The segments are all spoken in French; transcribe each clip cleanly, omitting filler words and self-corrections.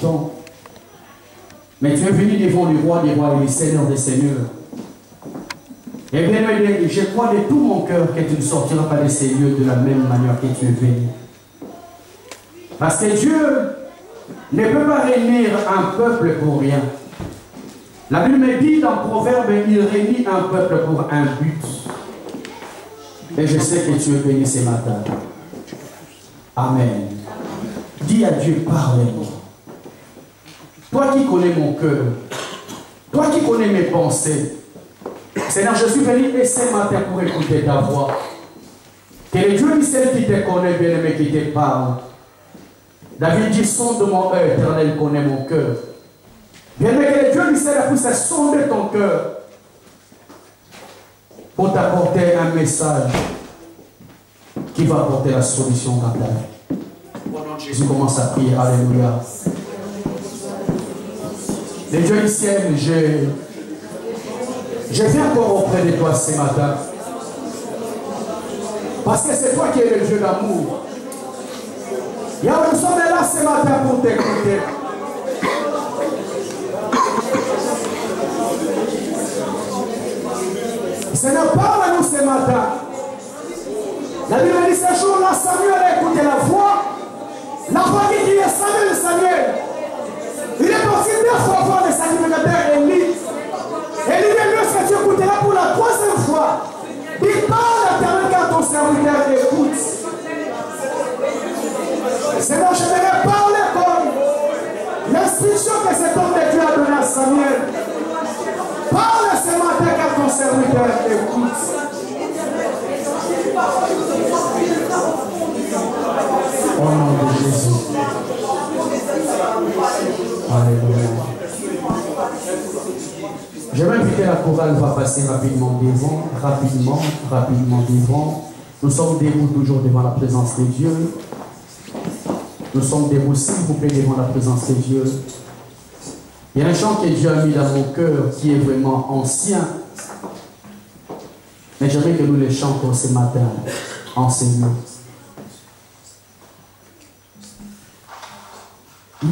temps. Mais tu es venu devant le roi des rois et le Seigneur des seigneurs. Et bien, je crois de tout mon cœur que tu ne sortiras pas de ces lieux de la même manière que tu es venu. Parce que Dieu ne peut pas réunir un peuple pour rien. La Bible me dit dans Proverbe, il réunit un peuple pour un but. Et je sais que tu es béni ce matin. Amen. Dis à Dieu, parle-moi. Toi qui connais mon cœur, toi qui connais mes pensées, Seigneur, je suis venu ce matin pour écouter ta voix. Que le Dieu du ciel qui te connaît, bien-aimé, qui te parle. David dit, sonde mon cœur, éternel connaît mon cœur. Bien-aimé, que le Dieu du ciel puisse sonder ton cœur pour t'apporter un message qui va apporter la solution à ta vie. Au nom de Jésus, commence à prier. Alléluia. Le Dieu du ciel, je viens encore auprès de toi ce matin. Parce que c'est toi qui es le Dieu d'amour. Yahweh, nous sommes là ce matin pour t'écouter. Seigneur, parle-nous ce matin. La Bible dit ce jour-là, Samuel a écouté la voix qui dit Samuel, Samuel. Il est parti 2 fois voir le sacrificateur Élie. Élie dit, lorsque tu écouteras pour la 3e fois, il parle à l'Éternel car ton serviteur écoute. Seigneur, je vais parler comme l'instruction que cet homme de Dieu a donnée à Samuel. Parle ce matin car ton serviteur écoute. Au nom de Jésus. Alléluia. Je vais inviter la chorale, va passer rapidement devant, rapidement devant. Nous sommes debout toujours devant la présence de Dieu. Nous sommes debout, s'il vous plaît, devant la présence de Dieu. Il y a un chant que Dieu a mis dans mon cœur qui est vraiment ancien. Mais j'aimerais que nous le chantons ce matin, enseignons.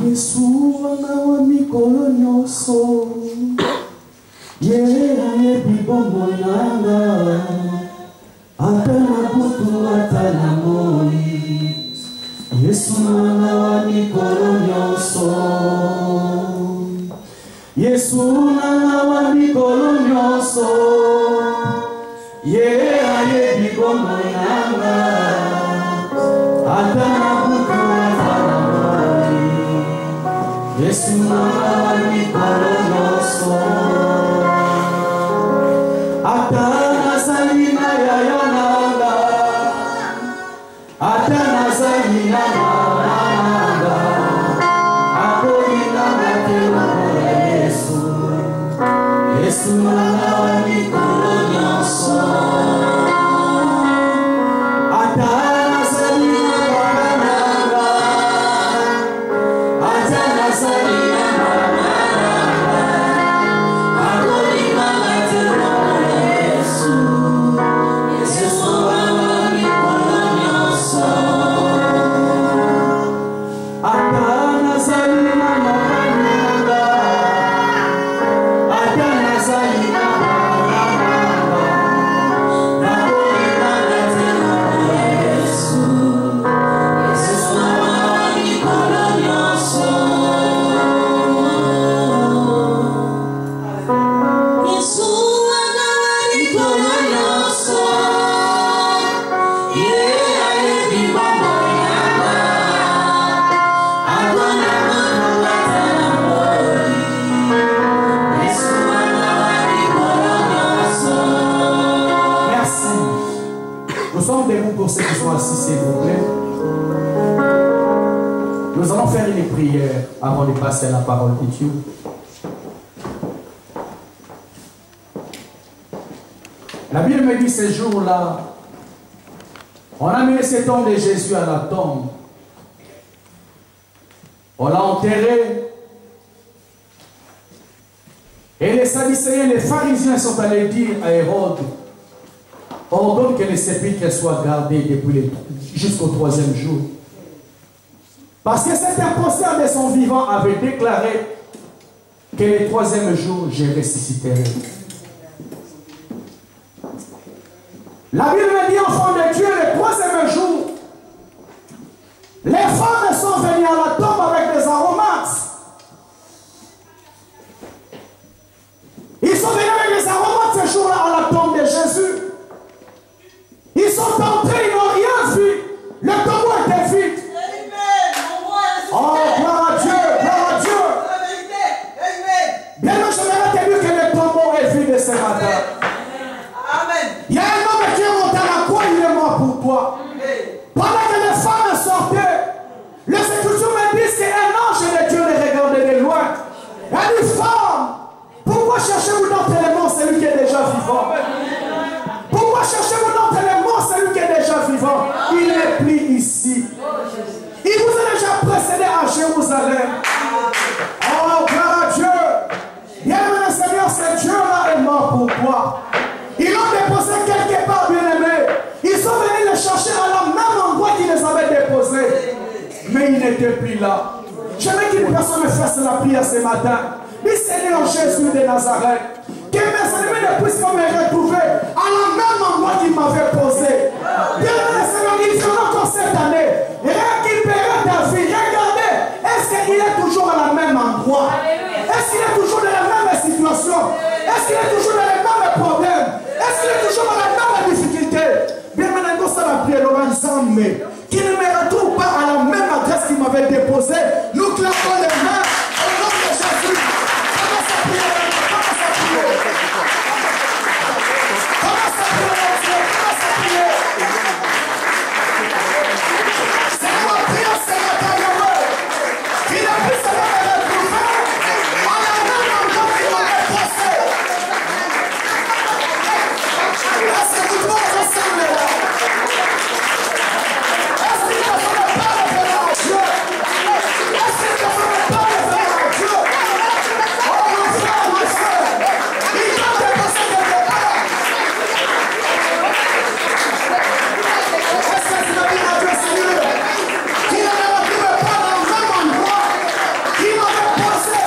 Yesu wana mikolo nyonso ye ayebi bomoi nanga ata na butu ata na moi Yesu wana mikolo nyonso Yesu wana mikolo nyonso ye ayebi bomoi nanga ata na butu ata na Yesu mama mikolo nyonso ata nazali na yaya nanga ata nazali na mama nanga akolinanga te lokola Yesu Yesu mama mikolo nyonso ata nazali na mama nanga ata nazali na mama nanga akolinanga te lokola Yesu Yesu mama mikolo nyonso ata nazali na mama nanga ata nazali na mama nanga akolinanga te lokola Yesu Yesu mama mikolo nyonso Yesu mama mikolo nyonso ye ayebi bomoi nanga akona moto ata na moi Yesu mama mikolo nyonso. Merci. Nous sommes debout pour ceux qui sont assis, s'il vous plaît. Nous allons faire une prière avant de passer à la parole de Dieu. La Bible me dit ces jours-là, on a amené cet homme de Jésus à la tombe. On l'a enterré. Et les Sadducéens, les pharisiens sont allés dire à Hérode, ordonne que les sépulcres soient gardés jusqu'au 3e jour. Parce que cet imposteur de son vivant avait déclaré que le troisième jour, je ressusciterai. La Bible dit, enfant de Dieu, le troisième jour, les femmes sont venues à la tombe avec des aromates. Ils sont venus avec des aromates ce jour-là à la tombe de Jésus. Ils sont entrés, ils n'ont rien vu. Le tombeau était vide. Oh, gloire à Dieu, gloire à Dieu. Bien, j'aimerais te dire que le tombeau est vide ce matin. Il y a un homme qui est monté à la croix, il est mort pour toi. Pendant que les femmes sortaient, les Écritures me disent qu'un ange de Dieu les regardait de loin. Elle dit, femme, pourquoi cherchez-vous dans les morts celui qui est déjà vivant? Pourquoi cherchez-vous dans les morts celui qui est déjà vivant? Il n'est plus ici. Il vous a déjà précédé à Jérusalem. Oh, gloire à Dieu. Bien, mon Seigneur, ce Dieu-là est mort pour toi. Ils l'ont déposé quelque part, bien-aimé. Ils sont venus le chercher à la même endroit qu'ils les avaient déposé. Mais il n'était plus là. J'aimerais qu'une personne me fasse la prière ce matin. Mais Seigneur Jésus de Nazareth, que mes ennemis ne puissent pas me retrouver à la même endroit qu'ils m'avaient posé. Bien-aimé Seigneur, il vient encore cette année. Récupérer ta vie. Regardez, est-ce qu'il est toujours à la même endroit? Est-ce qu'il est toujours dans la même situation? Est-ce qu'il est toujours dans les mêmes problèmes? Est-ce qu'il est toujours dans la même difficulté? Bien maintenant, ça va prier Laurent Zambé, qui ne me retrouve pas à la même adresse qu'il m'avait déposé. Nous claquons les mains au nom de Jésus. Commence à prier, commence à prier. Commence à prier, commence à prier. C'est ma prière, c'est ma prière. Qu'il a pu se retrouver à la même endroit qu'il m'avait posé. Est-ce que tout le monde ressemble là? Est-ce qu'il ne faut pas le faire à Dieu? Est-ce qu'il ne faut pas le faire à Dieu? Oh mon frère, il t'a dépassé de départ. Est-ce que tu veux dire à Dieu, Seigneur, qu'il ne me retrouve pas dans le même endroit qu'il m'avait posé,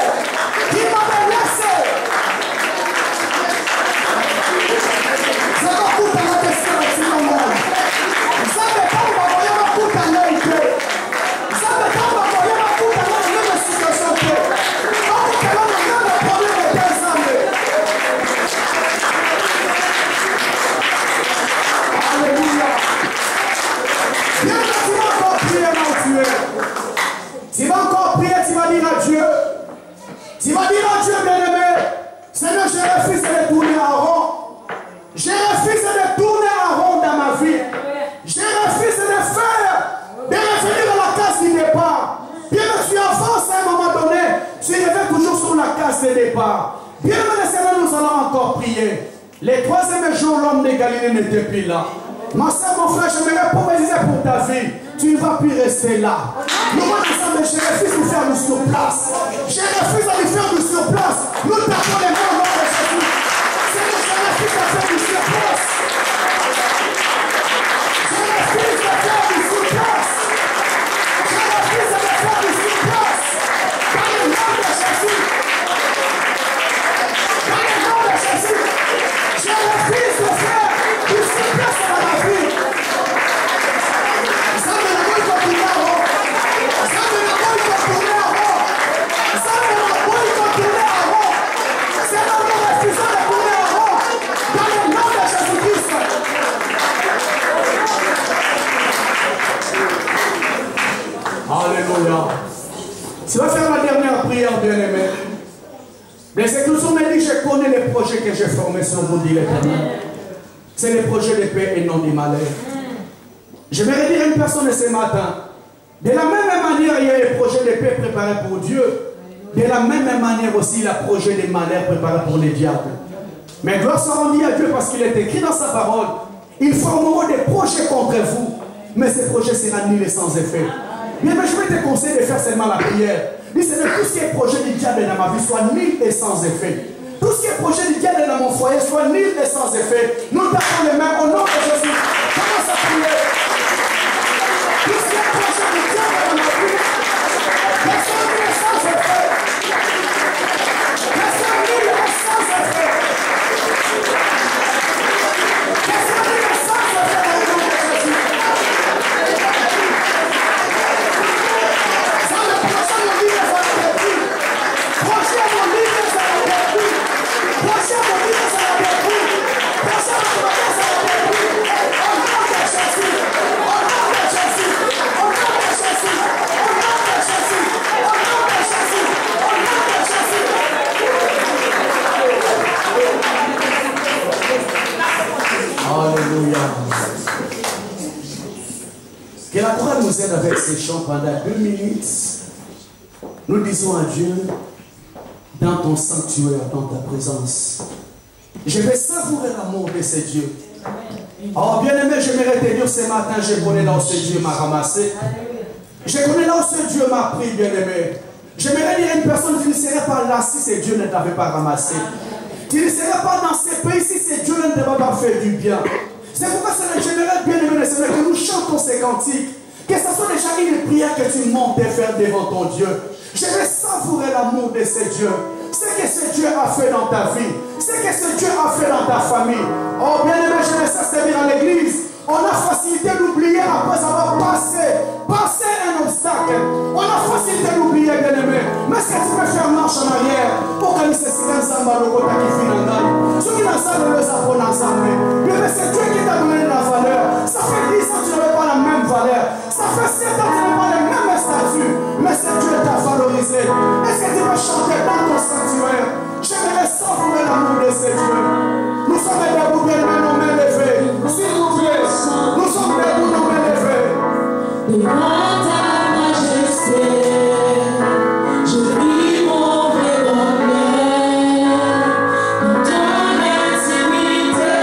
qu'il m'avait laissé? Tu vas encore prier, tu vas dire à Dieu. Tu vas dire à Dieu, bien-aimé, Seigneur, je refuse de tourner en rond. Je refuse de tourner en rond dans ma vie. Je refuse de revenir à la case du départ. Bien que tu avances à un moment donné, tu reviens toujours sur la case de départ. Bien que Seigneur, nous allons encore prier. Les troisième jour, l'homme de Galilée n'était plus là. Ma soeur, mon frère, je me prophétiser pour ta vie. Tu ne vas plus rester là. Nous, je refuse de faire du surplace. Je refuse de faire du surplace. Nous tapons les mains au nom de Jésus. Seigneur, je refuse de faire du surplace. Je refuse de faire du surplace. Je refuse de faire du surplace. Dans le nom de Jésus. Dans le nom de Jésus. Je refuse de faire du surplace dans ma vie. Ça me l'envoie pour tourner en rond. Ça me l'envoie pour tourner en rond. Ça me l'envoie pour tourner en rond. C'est dans le refusant de tourner en rond. Dans le nom de Jésus-Christ. Alléluia. Tu vas faire la dernière prière, bien-aimé. Les Écritures me disent, je connais les projets que j'ai formés sur vous, dit l'Éternel. C'est les projets de paix et non du malheur. Je vais redire à une personne ce matin. De la même manière, il y a les projets de paix préparés pour Dieu. De la même manière aussi, il y a les projets de malheur préparés pour les diables. Mais gloire soit rendue à Dieu parce qu'il est écrit dans sa parole. Ils formeront des projets contre vous. Mais ces projets seront nuls et sans effet. Mais je vais te conseiller de faire seulement la prière. Dis Seigneur, tout ce qui est projet du diable dans ma vie soit nul et sans effet. Tout ce qui est projet du diable dans mon foyer soit nul et sans effet. Nous tapons les mains au nom de Jésus. Commence à prier. Tout ce qui est projet du diable dans ma vie nous aide avec ces chants pendant 2 minutes. Nous disons à Dieu, dans ton sanctuaire, dans ta présence, je vais savourer l'amour de ce Dieu. Oh bien-aimé, j'aimerais te dire ce matin, je connais là où ce Dieu m'a ramassé. Je connais là où ce Dieu m'a pris, bien-aimé. J'aimerais dire à une personne qui ne serait pas là si ce Dieu ne t'avait pas ramassé. Tu ne serais pas dans ce pays si ce Dieu ne t'avait pas fait du bien. C'est pourquoi j'aimerais bien aimer le Seigneur que nous chantons ces cantiques. Que ce soit déjà une prière que tu montes et faire devant ton Dieu. Je vais savourer l'amour de ce Dieu. Ce que ce Dieu a fait dans ta vie. Ce que ce Dieu a fait dans ta famille. Oh bien aimé, je ne sais servir à l'église. On a facilité d'oublier après avoir passé un obstacle. On a facilité d'oublier, bien aimé. Mais est-ce que tu peux faire marche en arrière pour que nous cessions ensemble le côté qui finit. Ceux qui n'ont pas le sapon ensemble. Bien c'est Dieu qui t'a donné la valeur. Ça fait 10 ans que tu n'avais pas la même valeur. Ça fait 7 ans que tu n'avais pas le même statut. Mais c'est Dieu t'a valorisé. Est-ce que tu peux chanter dans ton sanctuaire? J'aimerais savourer l'amour de ce Dieu. Nous sommes debout, bien aimé, nos mains levées. S'il vous plaît, nous sommes debout, nos mains levées. Devant ta majesté, je vis mon vrai bonheur dans ton intimité.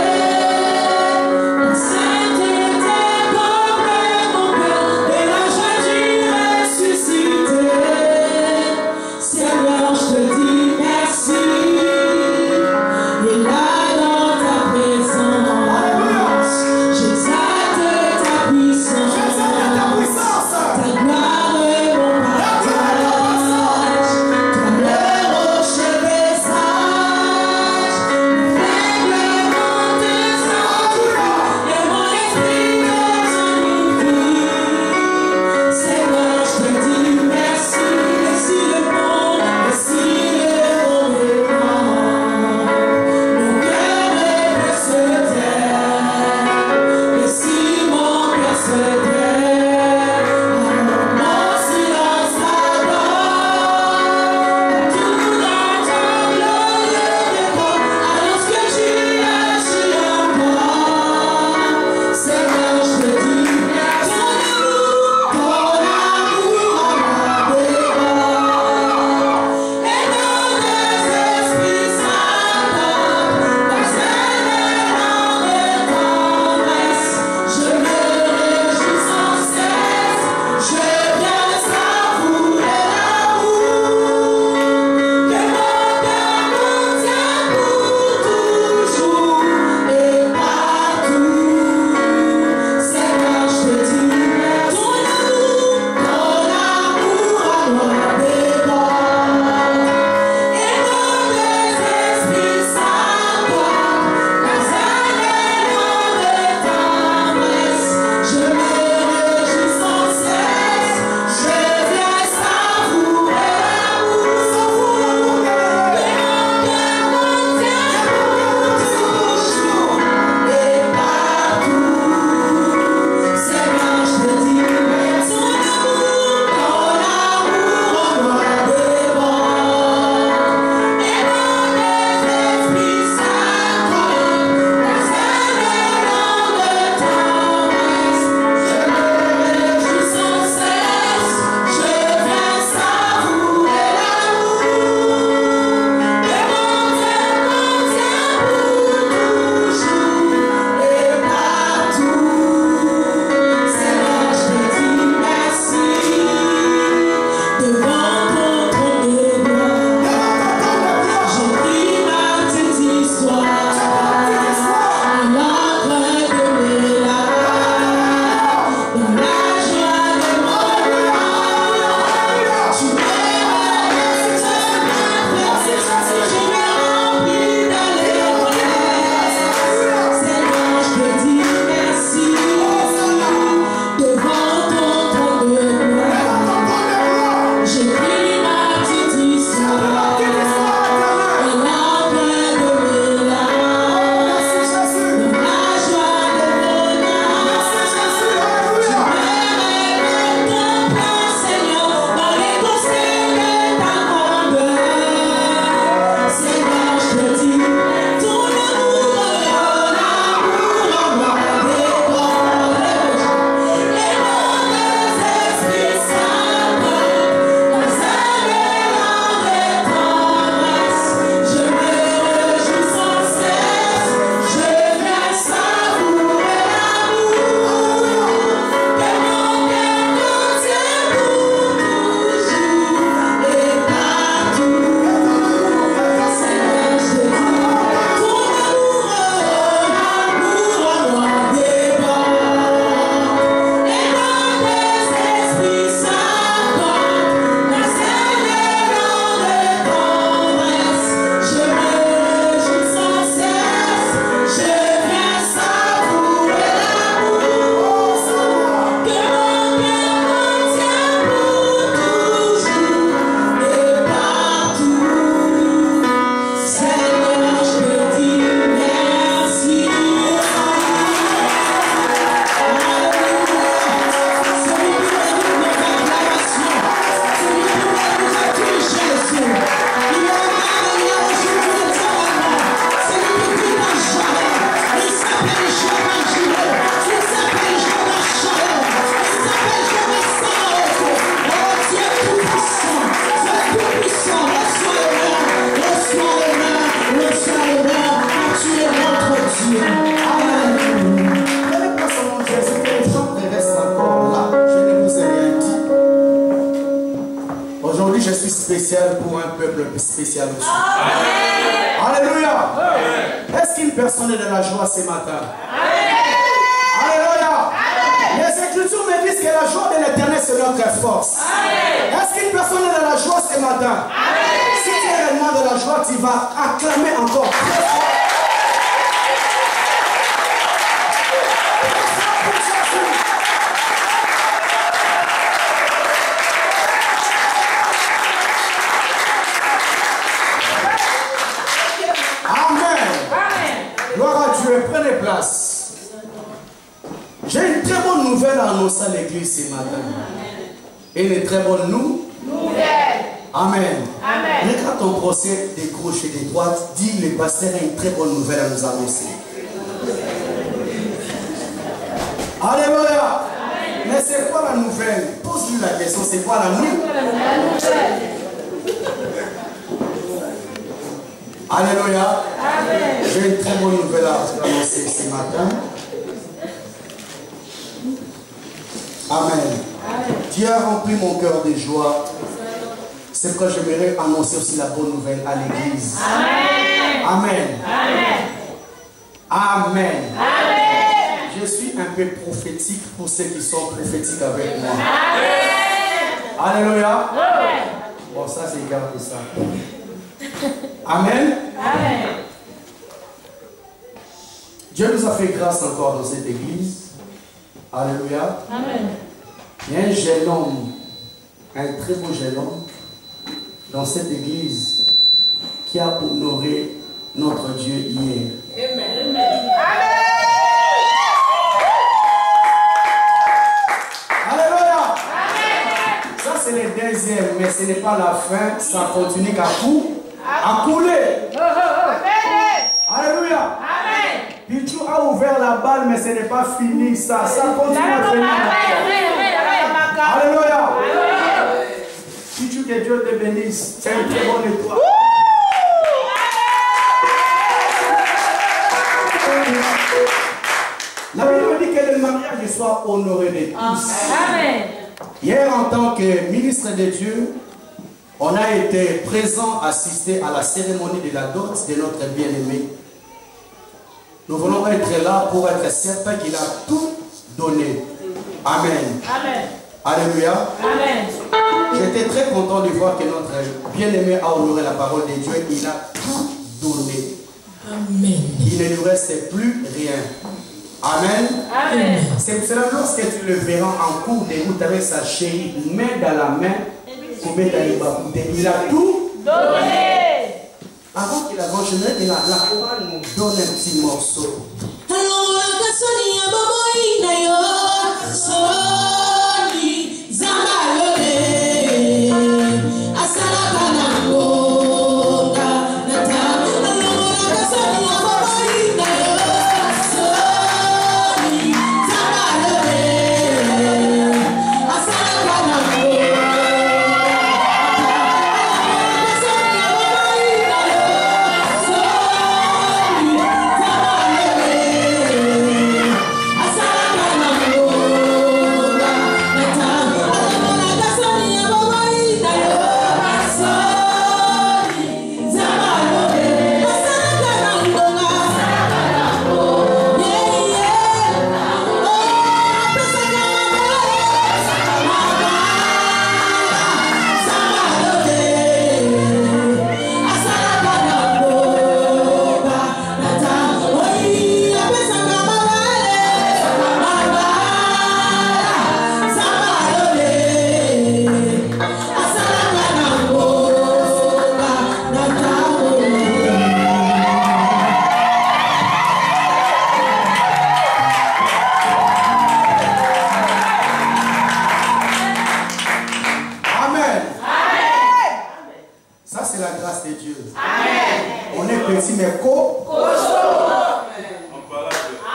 spécial pour un peuple spécial aussi. Alléluia. Est-ce qu'une personne est dans la joie ce matin? Alléluia. Les Écritures me disent que la joie de l'Éternel c'est notre force. Est-ce qu'une personne est dans la joie ce matin? Si tu es réellement dans la joie, tu vas acclamer encore très fort. Gloire à Dieu, prenez place. J'ai une très bonne nouvelle à annoncer à l'église ce matin. Et une très bonne nouvelle. Amen. Regarde ton procès de gauche et de droite. Dis, le pasteur a une très bonne nouvelle à nous annoncer. Alléluia. Mais c'est quoi la nouvelle? Pose-lui la question, c'est quoi la nouvelle? Alléluia. J'ai une très bonne nouvelle à vous annoncer ce matin. Amen. Dieu a rempli mon cœur de joie. C'est pourquoi j'aimerais annoncer aussi la bonne nouvelle à l'église. Amen. Amen. Je suis un peu prophétique pour ceux qui sont prophétiques avec moi. Alléluia. Bon, ça, c'est garder ça. Amen. Dieu nous a fait grâce encore dans cette église. Alléluia. Il y a un jeune homme, un très beau jeune homme, dans cette église qui a honoré notre Dieu hier. Amen. Alléluia. Ça c'est le deuxième, mais ce n'est pas la fin, ça continue à couler. Alléluia. Pichou a ouvert la balle, mais ce n'est pas fini. Ça continue à venir. Alléluia. Pichou, que Dieu te bénisse. C'est une très bonne étoile. La Bible dit que le mariage soit honoré de tous. Hier, en tant que ministre de Dieu, on a été présent, assister à la cérémonie de la dot de notre bien-aimé. Nous voulons être là pour être certains qu'il a tout donné. Amen. Alléluia. J'étais très content de voir que notre bien-aimé a honoré la parole de Dieu. Il a tout donné. Amen. Il ne lui reste plus rien. Amen. C'est pour cela que lorsque tu le verras en cours de route avec sa chérie, main dans la main, il a tout donné. Avant qu'il avance, je vais la chorale nous donne un petit morceau.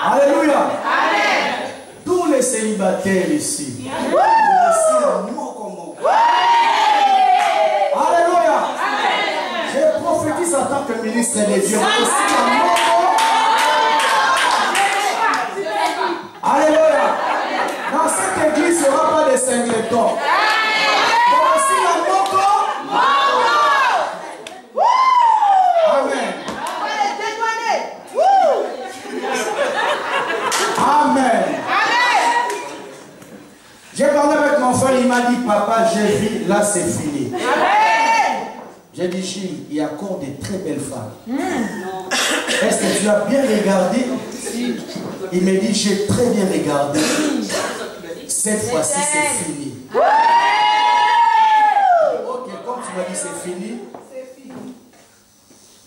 Alléluia. Tous les célibataires ici. Alléluia. Je prophétise en tant que ministre de Dieu. Alléluia. Dans cette église, il n'y aura pas de singletons. Voici la moko. là c'est fini. Amen. J'ai dit, Gilles, il y a encore des très belles femmes. Est-ce que tu as bien regardé? Il me dit, j'ai très bien regardé. Cette fois-ci, c'est fini. Ok, comme tu m'as dit, c'est fini.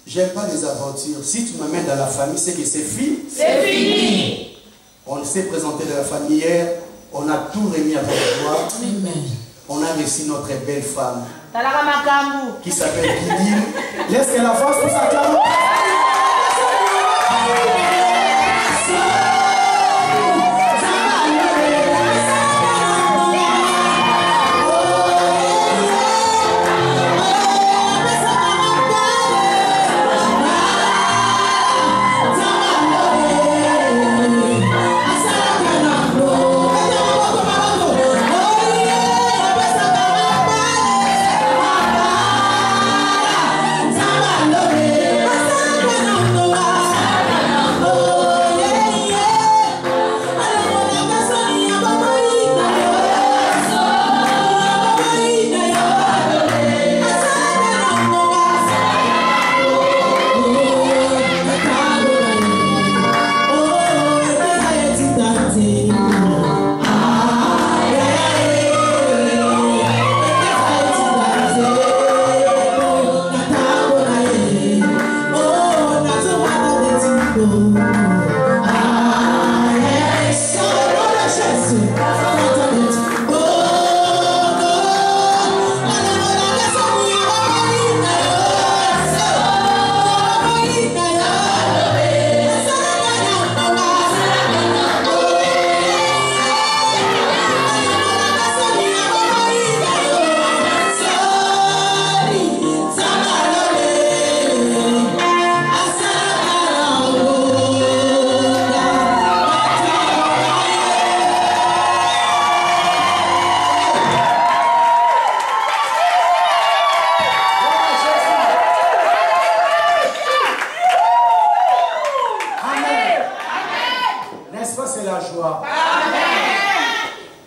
J'aime pas les aventures. Si tu m'amènes dans la famille, c'est que c'est fini. C'est fini. On s'est présenté dans la famille hier. On a tout remis à votre joie. On a reçu notre belle femme qui s'appelle Guidine. Laisse qu'elle la fasse pour sa clame.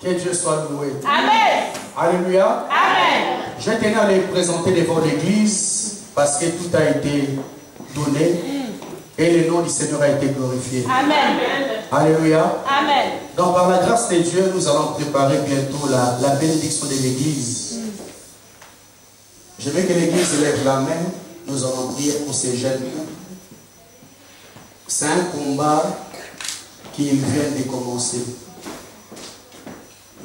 Que Dieu soit loué. Amen. Alléluia. Amen. Je tenais à les présenter devant l'église parce que tout a été donné et le nom du Seigneur a été glorifié. Amen. Alléluia. Amen. Donc par la grâce de Dieu, nous allons préparer bientôt la bénédiction de l'église. Je veux que l'église lève la main. Nous allons prier pour ces jeunes. C'est un combat qui vient de commencer.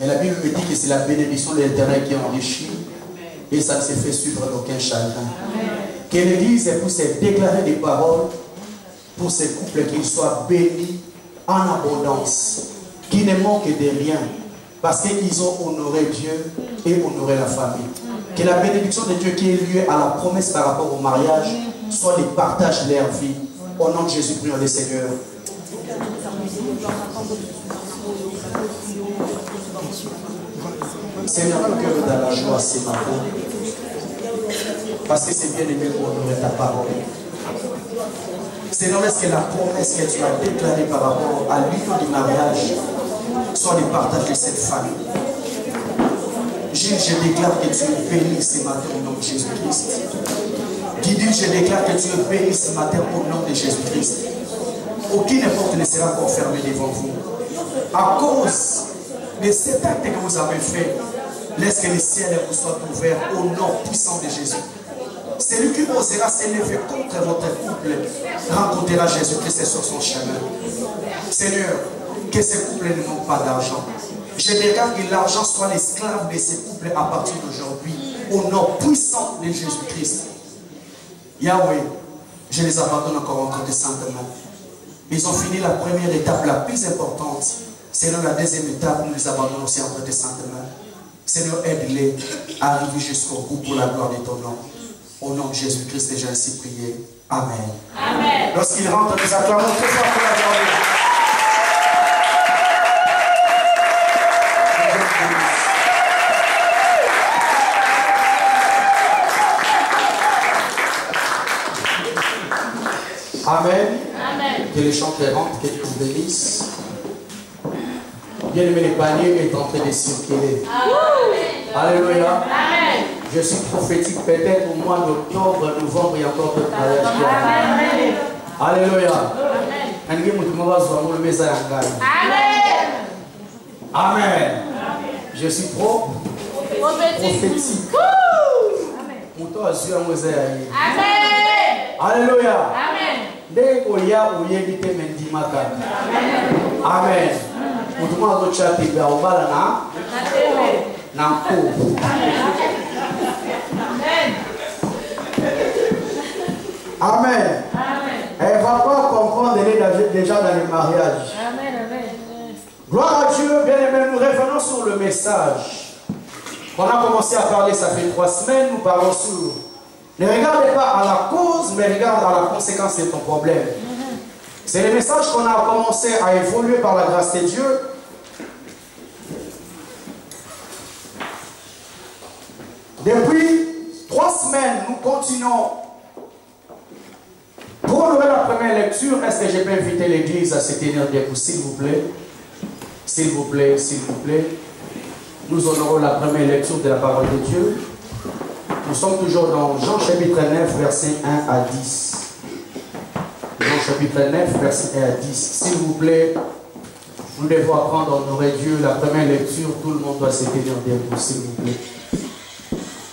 Mais la Bible me dit que c'est la bénédiction de l'Éternel qui enrichit et ça ne se fait suivre d'aucun chagrin. Que l'Église puisse déclarer des paroles pour ces couples, qu'ils soient bénis en abondance, qui ne manquent de rien, parce qu'ils ont honoré Dieu et honoré la famille. Que la bénédiction de Dieu qui est liée à la promesse par rapport au mariage soit les partages de leur vie. Au nom de Jésus, prions le Seigneur. Seigneur, le cœur dans la joie ce matin, parce que c'est bien aimé pour honorer ta parole. Seigneur, est-ce que la promesse que tu as déclarée par rapport à l'union du mariage soit les partages de cette famille? Gilles, je déclare que tu es béni ce matin au nom de Jésus-Christ. Guidine, je déclare que tu es béni ce matin au nom de Jésus-Christ. Aucune porte ne sera encore fermée devant vous. À cause de cet acte que vous avez fait, laisse que les ciels vous soient ouverts au nom puissant de Jésus. Celui qui osera s'élever contre votre couple rencontrera Jésus-Christ sur son chemin. Seigneur, que ces couples ne manquent pas d'argent. Je déclare que l'argent soit l'esclave de ces couples à partir d'aujourd'hui, au nom puissant de Jésus-Christ. Yahweh, je les abandonne encore entre tes saintes mains. Ils ont fini la première étape la plus importante. Seigneur, la deuxième étape, nous les abandonnons aussi entre tes saintes mains. Seigneur, aide-les à arriver jusqu'au bout pour la gloire de ton nom. Au nom de Jésus-Christ, j'ai ainsi prié. Amen. Amen. Lorsqu'ils rentrent, nous acclamons très fort pour la gloire de Dieu. Amen. Amen. Que les chanteurs rentrent, que Dieu vous bénisse. Bien aimé, les paniers est en train de circuler. Amen. Alléluia. Amen. Je suis prophétique peut-être au mois d'octobre, novembre, il y a encore d'autres mariages. Alléluia. Amen. Amen. Je suis prophétique. Amen. Alléluia. Amen. Amen. Amen. Elle ne va pas comprendre, elle est déjà dans le mariage. Amen. Gloire à Dieu, bien-aimés, nous revenons sur le message. On a commencé à parler, ça fait 3 semaines, nous parlons sur. Ne regardez pas à la cause, mais regarde à la conséquence de ton problème. C'est le message qu'on a commencé à évoluer par la grâce de Dieu. Depuis 3 semaines, nous continuons. Pour ouvrir la première lecture, est-ce que je peux inviter l'église à se tenir debout, s'il vous plaît? S'il vous plaît, s'il vous plaît. Nous honorons la première lecture de la parole de Dieu. Nous sommes toujours dans Jean chapitre 9, versets 1 à 10. Jean chapitre 9, verset 1 à 10. S'il vous plaît, nous devons apprendre à honorer Dieu. La première lecture, tout le monde doit se tenir debout, s'il vous plaît.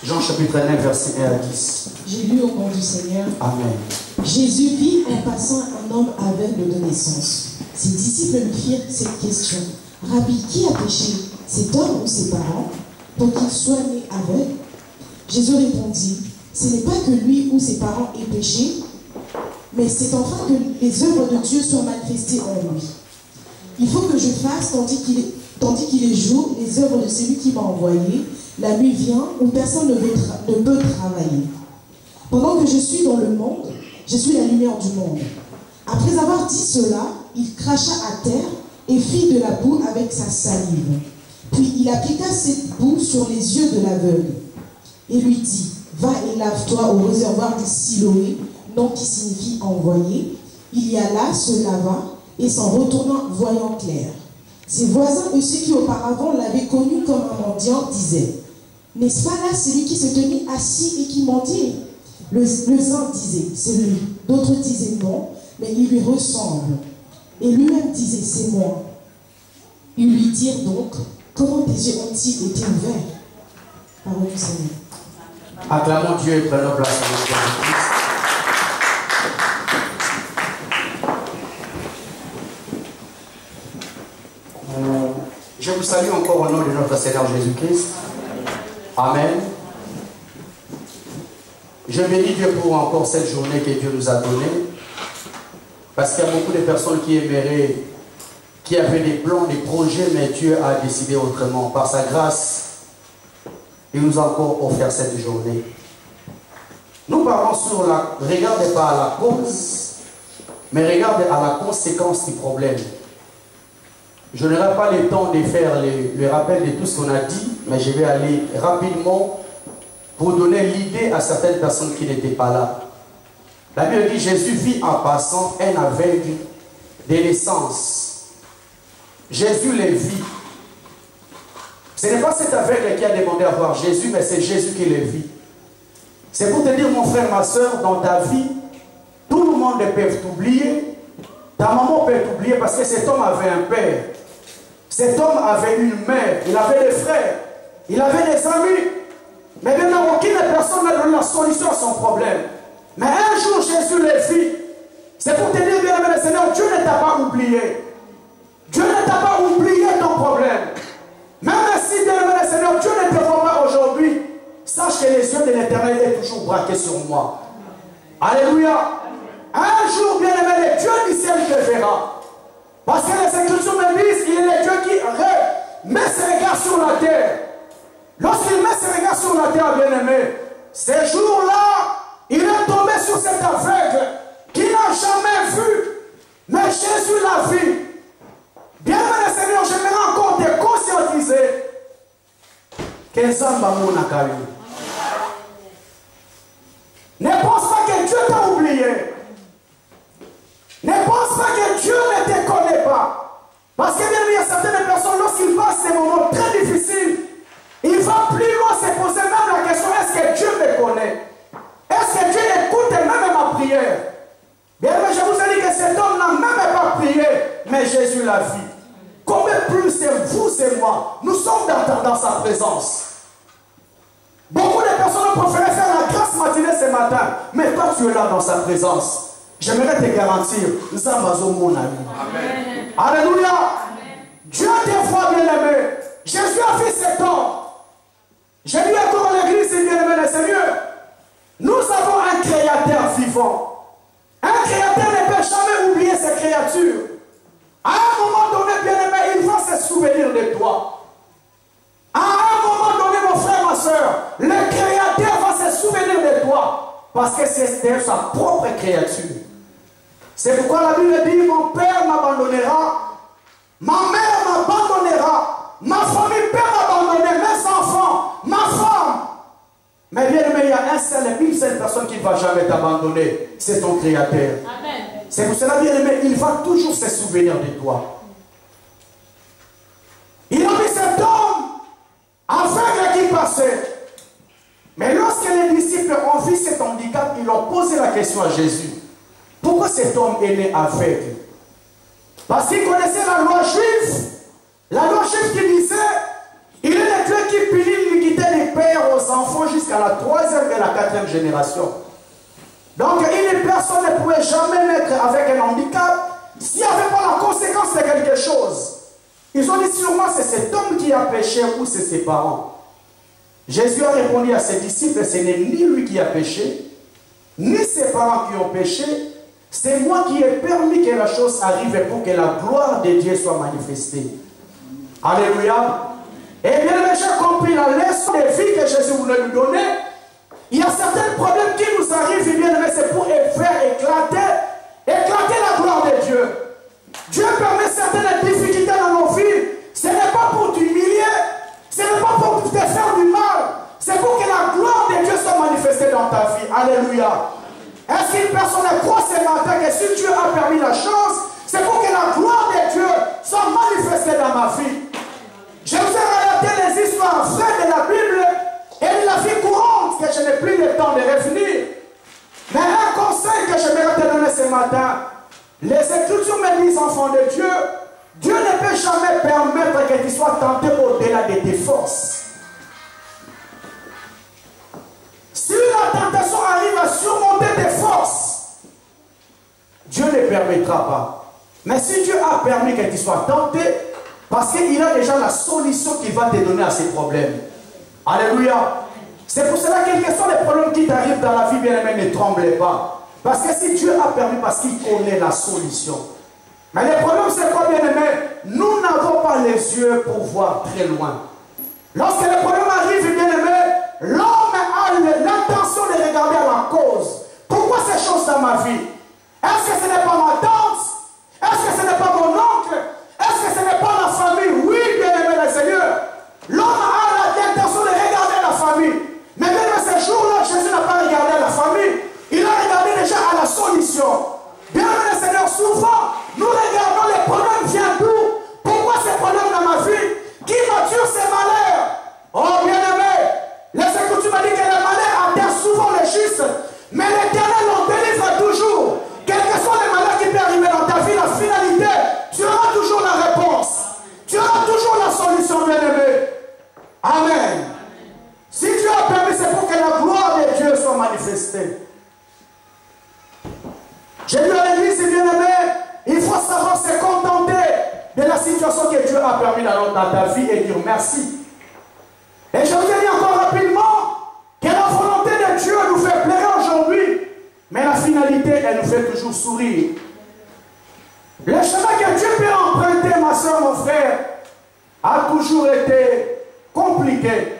Jean chapitre 9, verset 1 à 10. J'ai lu au nom du Seigneur. Amen. Jésus vit en passant un homme aveugle de naissance. Ses disciples lui firent cette question. Rabbi, qui a péché, cet homme ou ses parents, pour qu'il soit né aveugle? Jésus répondit, ce n'est pas que lui ou ses parents aient péché, mais c'est enfin que les œuvres de Dieu soient manifestées en lui. Il faut que je fasse, tandis qu'il est jour, les œuvres de celui qui m'a envoyé. La nuit vient où personne ne peut travailler. Pendant que je suis dans le monde, je suis la lumière du monde. Après avoir dit cela, il cracha à terre et fit de la boue avec sa salive. Puis il appliqua cette boue sur les yeux de l'aveugle et lui dit, va et lave-toi au réservoir de Siloé, nom qui signifie envoyé. Il y alla, se lava et s'en retournant voyant clair. Ses voisins et ceux qui auparavant l'avaient connu comme un mendiant disaient, n'est-ce pas là celui qui se tenait assis et qui mendiait? Les uns disaient, c'est lui. D'autres disaient non, mais il lui ressemble. Et lui-même disait, c'est moi. Ils lui dirent donc, comment tes yeux ont-ils été ouverts? Parole du Seigneur. Acclamons Dieu et prenons place à notre Jésus-Christ. Je vous salue encore au nom de notre Seigneur Jésus-Christ. Amen. Je bénis Dieu pour encore cette journée que Dieu nous a donnée. Parce qu'il y a beaucoup de personnes qui aimeraient, qui avaient des plans, des projets, mais Dieu a décidé autrement. Par sa grâce, il nous a encore offert cette journée. Nous parlons sur la... Regardez pas à la cause, mais regardez à la conséquence du problème. Je n'aurai pas le temps de faire le rappel de tout ce qu'on a dit, mais je vais aller rapidement pour donner l'idée à certaines personnes qui n'étaient pas là. La Bible dit, Jésus vit en passant un aveugle de naissance. Jésus les vit. Ce n'est pas cet aveugle qui a demandé à voir Jésus, mais c'est Jésus qui les vit. C'est pour te dire, mon frère, ma soeur, dans ta vie, tout le monde peut t'oublier. Ta maman peut t'oublier parce que cet homme avait un père. Cet homme avait une mère. Il avait des frères. Il avait des amis. Mais maintenant, aucune personne n'a donné la solution à son problème. Mais un jour, Jésus les vit. C'est pour te dire, bien aimé le Seigneur, Dieu ne t'a pas oublié. Dieu ne t'a pas oublié ton problème. Même si, bien aimé le Seigneur, Dieu ne te voit pas aujourd'hui, sache que les yeux de l'Éternel sont toujours braqués sur moi. Alléluia. Un jour, bien aimé, le Dieu du ciel te verra. Parce que les Écritures me disent qu'il est le Dieu qui met ses regards sur la terre. Lorsqu'il met ses regards sur la terre, bien aimé, ce jour-là, il est tombé sur cet aveugle qui n'a jamais vu, mais Jésus l'a vu. Bien aimé Seigneur, j'aimerais encore te conscientiser que Zamba Mouna Kayu. Ne pense pas que Dieu t'a oublié. Ne pense pas que Dieu ne te connaît pas. Parce que bien, il y a certaines personnes, lorsqu'ils passent des moments très difficiles, il va plus loin se poser même la question, est-ce la vie, combien plus c'est vous et moi, nous sommes dans sa présence. Beaucoup de personnes ont préféré faire la grâce matinée ce matin, mais quand tu es là dans sa présence, j'aimerais te garantir, nous avons mon ami. Amen. Alléluia. Amen. Dieu te voit, bien-aimé. Jésus a fait cet homme. J'ai lu encore l'église, bien-aimé le Seigneur. Nous avons un créateur vivant. Un créateur ne peut jamais oublier ses créatures. À un moment donné, bien-aimé, il va se souvenir de toi. À un moment donné, mon frère, ma soeur, le créateur va se souvenir de toi. Parce que c'est sa propre créature. C'est pourquoi la Bible dit, mon père m'abandonnera, ma mère m'abandonnera, ma famille peut m'abandonner, mes enfants, ma femme. Mais bien aimé, il y a une seule personne qui ne va jamais t'abandonner, c'est ton créateur. C'est pour cela, bien aimé, il va toujours se souvenir de toi. Il a mis cet homme aveugle qui passait. Mais lorsque les disciples ont vu cet handicap, ils ont posé la question à Jésus. Pourquoi cet homme est né aveugle? Parce qu'il connaissait la loi juive. La loi juive qui disait, il est le Dieu qui punit l'iniquité des pères aux enfants jusqu'à la 3e et la 4e génération. Donc, une personne ne pouvait jamais naître avec un handicap s'il n'y avait pas la conséquence de quelque chose. Ils ont dit sûrement c'est cet homme qui a péché ou c'est ses parents. Jésus a répondu à ses disciples, ce n'est ni lui qui a péché, ni ses parents qui ont péché. C'est moi qui ai permis que la chose arrive pour que la gloire de Dieu soit manifestée. Alléluia. Et bien, j'ai compris la leçon de vie que Jésus voulait nous donner. Il y a certains problèmes qui nous arrivent, bien, mais c'est pour faire éclater la gloire de Dieu. Dieu permet certaines difficultés dans nos vies. Ce n'est pas pour t'humilier, ce n'est pas pour te faire du mal. C'est pour que la gloire de Dieu soit manifestée dans ta vie. Alléluia. Est-ce qu'une personne croit ce matin que si Dieu a permis la chose, c'est pour que la gloire de Dieu soit manifestée dans ma vie? Je vous ai relaté les histoires vraies de la Bible et de la vie courante que je n'ai plus le temps de revenir. Mais un conseil que je vais te donner ce matin, les Écritures me disent, enfant de Dieu, Dieu ne peut jamais permettre que tu sois tenté au-delà de tes forces. Si la tentation arrive à surmonter tes forces, Dieu ne permettra pas. Mais si Dieu a permis que tu sois tenté, parce qu'il a déjà la solution qu'il va te donner à ces problèmes. Alléluia. C'est pour cela que quels sont les problèmes qui t'arrivent dans la vie, bien-aimé, ne tremblez pas. Parce que si Dieu a permis, parce qu'il connaît la solution. Mais le problème, c'est quoi, bien-aimé? Nous n'avons pas les yeux pour voir très loin. Lorsque le problème arrive, bien-aimé, l'homme a l'intention de regarder à la cause. Pourquoi ces choses dans ma vie? Est-ce que ce n'est pas ma tante? Est-ce que ce n'est pas mon oncle? Est-ce que ce n'est pas la famille? Oui, bien-aimé le Seigneur. L'homme a l'intention de regarder la famille. Mais même ce jour-là, Jésus n'a pas regardé la famille. Il a regardé déjà à la solution. Bien-aimé le Seigneur, souvent, nous regardons les problèmes viennent d'où? Pourquoi ces problèmes dans ma vie? Qui mature ces malheurs? Oh, bien-aimé, les Écritures m'ont dit que les malheurs atteint souvent les justes. Mais l'Éternel en délivre toujours. Quels que soient les malheurs qui peuvent arriver dans ta vie, la finalité, tu auras toujours la réponse. Tu auras toujours la solution, bien-aimé. Amen. Si Dieu a permis, c'est pour que la gloire de Dieu soit manifestée. J'ai dit à l'église, bien-aimé, il faut savoir se contenter de la situation que Dieu a permis dans ta vie et dire merci. Et je vous ai dit encore rapidement que la volonté de Dieu nous fait plaire aujourd'hui, mais la finalité, elle nous fait toujours sourire. Le chemin que Dieu peut emprunter, ma soeur, mon frère, a toujours été compliqué.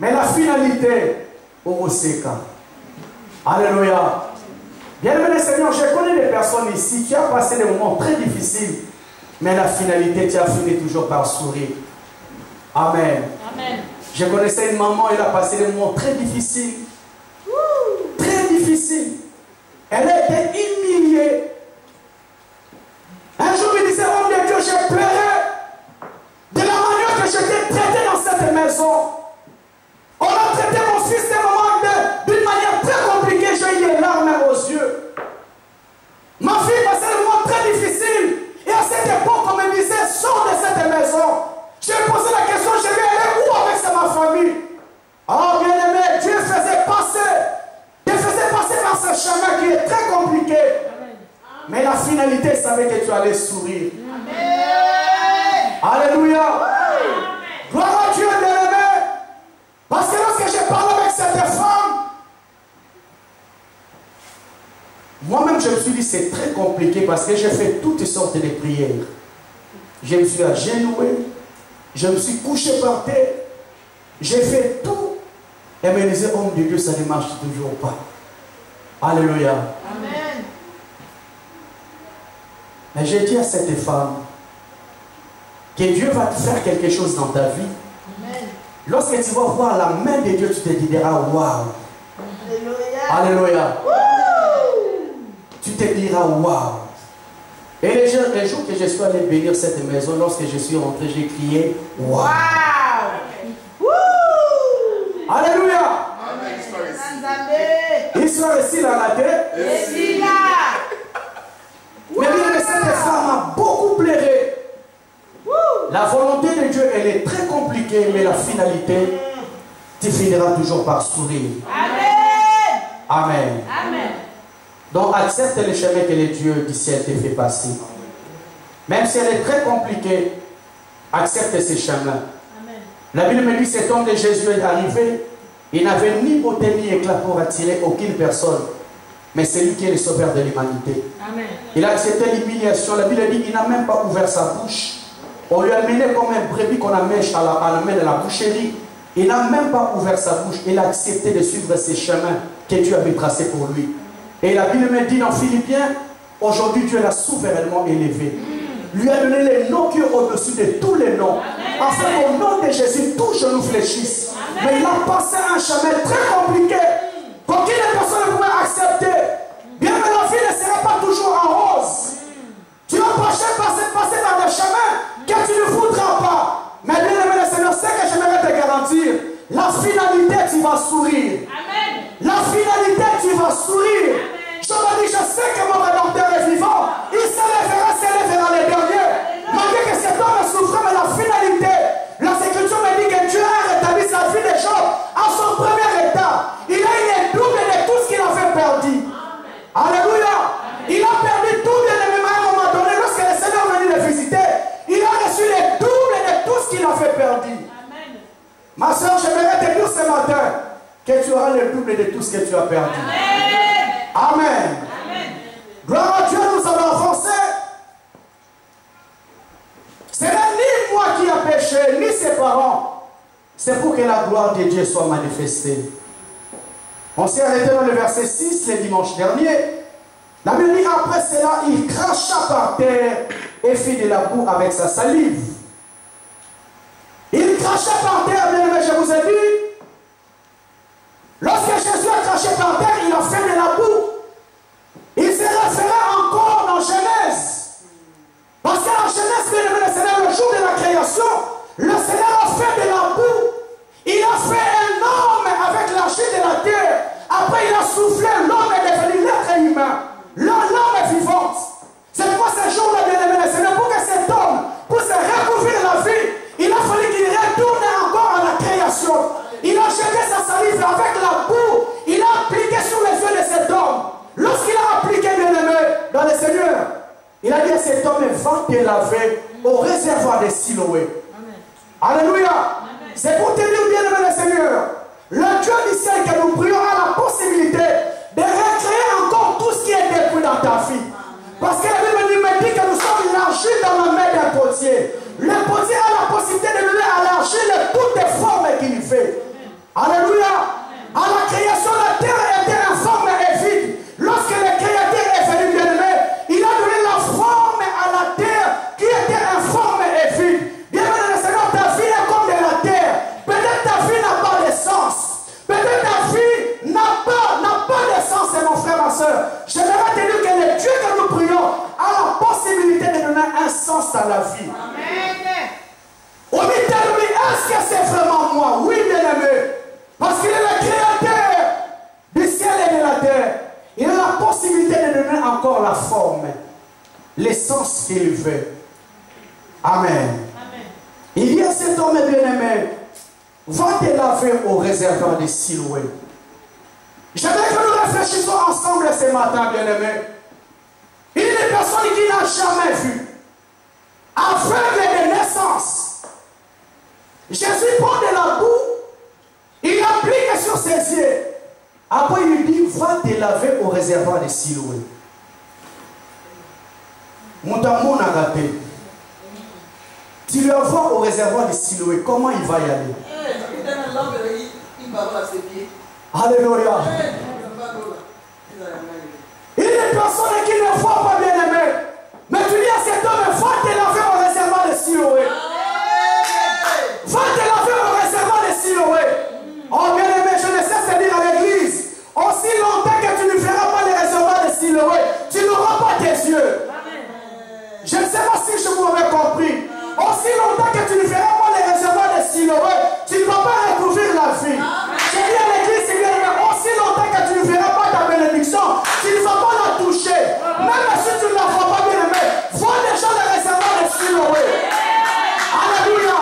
Mais la finalité, au Seka. Alléluia. Bien-aimé Seigneur, je connais des personnes ici qui ont passé des moments très difficiles, mais la finalité, tu as fini toujours par sourire. Amen. Amen. Je connaissais une maman, elle a passé des moments très difficiles. Très difficiles. Elle a été humiliée. Un jour, il disait, homme de Dieu, j'ai pleuré de la manière que j'étais traité dans cette maison. On a traité mon fils d'une manière très compliquée. J'ai eu les larmes aux yeux. Ma fille passait des moments très difficiles. Et à cette époque, on me ce chemin qui est très compliqué. Mais la finalité, savait que tu allais sourire. Alléluia. Gloire à Dieu, bien-aimé. Parce que lorsque j'ai parlé avec cette femme, moi-même je me suis dit c'est très compliqué parce que j'ai fait toutes sortes de prières. Je me suis agenouillé, je me suis couché par terre, j'ai fait tout. Et me disait, homme de Dieu, ça ne marche toujours pas. Alléluia. Amen. Mais j'ai dit à cette femme que Dieu va te faire quelque chose dans ta vie. Amen. Lorsque tu vas voir la main de Dieu, tu te diras, waouh. Alléluia. Alléluia. Tu te diras, waouh. Et les jours que je suis allé bénir cette maison, lorsque je suis rentré, j'ai crié, waouh. Alléluia. Amen. Il soit ici dans la tête. Ici là. Mais bien, cette femme a beaucoup pleuré. La volonté de Dieu, elle est très compliquée, mais la finalité, tu finiras toujours par sourire. Amen. Amen. Amen. Donc accepte le chemin que le Dieu du ciel te fait passer. Même si elle est très compliquée, accepte ce chemin. La Bible me dit cet homme de Jésus est arrivé, il n'avait ni beauté ni éclat pour attirer aucune personne, mais c'est lui qui est le sauveur de l'humanité. Il a accepté l'humiliation. La Bible dit qu'il n'a même pas ouvert sa bouche. On lui a mené comme un brebis qu'on amène à la main de la boucherie. Il n'a même pas ouvert sa bouche. Il a accepté de suivre ces chemins que Dieu avait tracés pour lui. Et la Bible me dit dans Philippiens, aujourd'hui Dieu l'a souverainement élevé. Lui a donné les noms qui sont au-dessus de tous les noms. Afin qu'au nom de Jésus, tout genou fléchisse. Mais il a passé un chemin très compliqué. Qu'aucune personne ne pouvait accepter. Bien que la vie ne sera pas toujours en rose. Tu vas passer par des chemins que tu ne voudras pas. Mais bien aimé le Seigneur, c'est que j'aimerais te garantir. La finalité, tu vas sourire. Amen. La finalité, tu vas sourire. Je me dis, je sais que mon Rédempteur est vivant. Il s'élèvera les derniers. Malgré que cet homme souffrait, mais la finalité, la Écriture me dit que Dieu a rétabli sa vie de Job à son premier état. Il a eu le double de tout ce qu'il avait perdu. Alléluia. Il a perdu tout bien aimé à un moment donné. Lorsque le Seigneur est venu le visiter, il a reçu le double de tout ce qu'il avait perdu. Ma soeur, j'aimerais te dire ce matin que tu auras le double de tout ce que tu as perdu. Amen. Amen. Gloire à Dieu, nous allons avancer. Ce n'est ni moi qui a péché, ni ses parents. C'est pour que la gloire de Dieu soit manifestée. On s'est arrêté dans le verset 6 le dimanche dernier. La Bible dit après cela, il cracha par terre et fit de la boue avec sa salive. Il crachait par terre, bien aimé, je vous ai dit. Lorsque Jésus a craché par terre, il a fait de la boue. Il se référait encore dans Genèse. Parce que la Genèse, bien aimé, le Seigneur, le jour de la création, le Seigneur a fait de la boue. Il a fait un homme avec l'argile de la terre. Après, il a soufflé, l'homme est devenu l'être humain. L'homme est vivante. C'est pourquoi ce jour-là, bien aimé, le Seigneur, pour que cet homme puisse se recouvrir de la vie, il a fallu qu'il retourne encore à la création. Il a jeté sa salive avec la boue. Il a appliqué sur les yeux de cet homme. Lorsqu'il a appliqué, bien aimé, dans le Seigneur, il a dit à cet homme, va te laver au réservoir de Siloé. Alléluia. C'est pour te dire, bien aimé, le Seigneur, le Dieu du ciel que nous prions a la possibilité de recréer encore tout ce qui est détruit dans ta vie. Parce que la Bible me dit que nous sommes l'argile dans la main d'un potier. Le potier a la possibilité de donner à l'argile toutes les formes qu'il fait. Alléluia. À la création, la terre était informe et vide. Lorsque le Créateur est venu, bien aimé, il a donné la forme à la terre qui était informe et vide. Bien aimé, le Seigneur, ta vie est comme de la terre. Peut-être ta vie n'a pas de sens. Peut-être ta vie n'a pas de sens, mon frère, ma soeur. J'aimerais te dire que le Dieu que nous prions a la possibilité de donner un sens à la vie. Amen. On dit, est-ce que c'est vraiment moi? Oui, bien aimé. Parce qu'il est le Créateur du ciel et de la terre. Il a la possibilité de donner encore la forme, l'essence qu'il veut. Amen. Amen. Il y a cet homme bien-aimé, va te laver au réservoir de Siloé. J'aimerais que nous réfléchissions ensemble matin, bien-aimé. Il y a des personnes qui n'ont jamais vu. Aveugle de naissance. Jésus prend de la boue, il applique sur ses yeux. Après, il lui dit, va te laver au réservoir de Siloé. Montamon a raté. Tu le vois au réservoir de Siloé, comment il va y aller? Alléluia. Il y a des personnes qui ne voient pas, bien aimé. Mais tu dis à cet homme, va te laver au réservoir de Siloé. Va te laver au réservoir de Siloé. Oh bien aimé, je ne cesse de dire à l'église, aussi longtemps que tu ne feras pas le réservoir de Siloé, tu n'auras pas tes yeux. Je ne sais pas si je vous avais compris. Aussi longtemps que tu ne feras pas le réservoir de Siloé, tu ne vas pas recouvrir la vie. Je dis à l'église, Seigneur, aussi longtemps que tu ne feras pas ta bénédiction, tu ne vas pas la toucher. Même si tu ne la vois pas, bien aimé, vois déjà le réservoir de Siloé. Alléluia.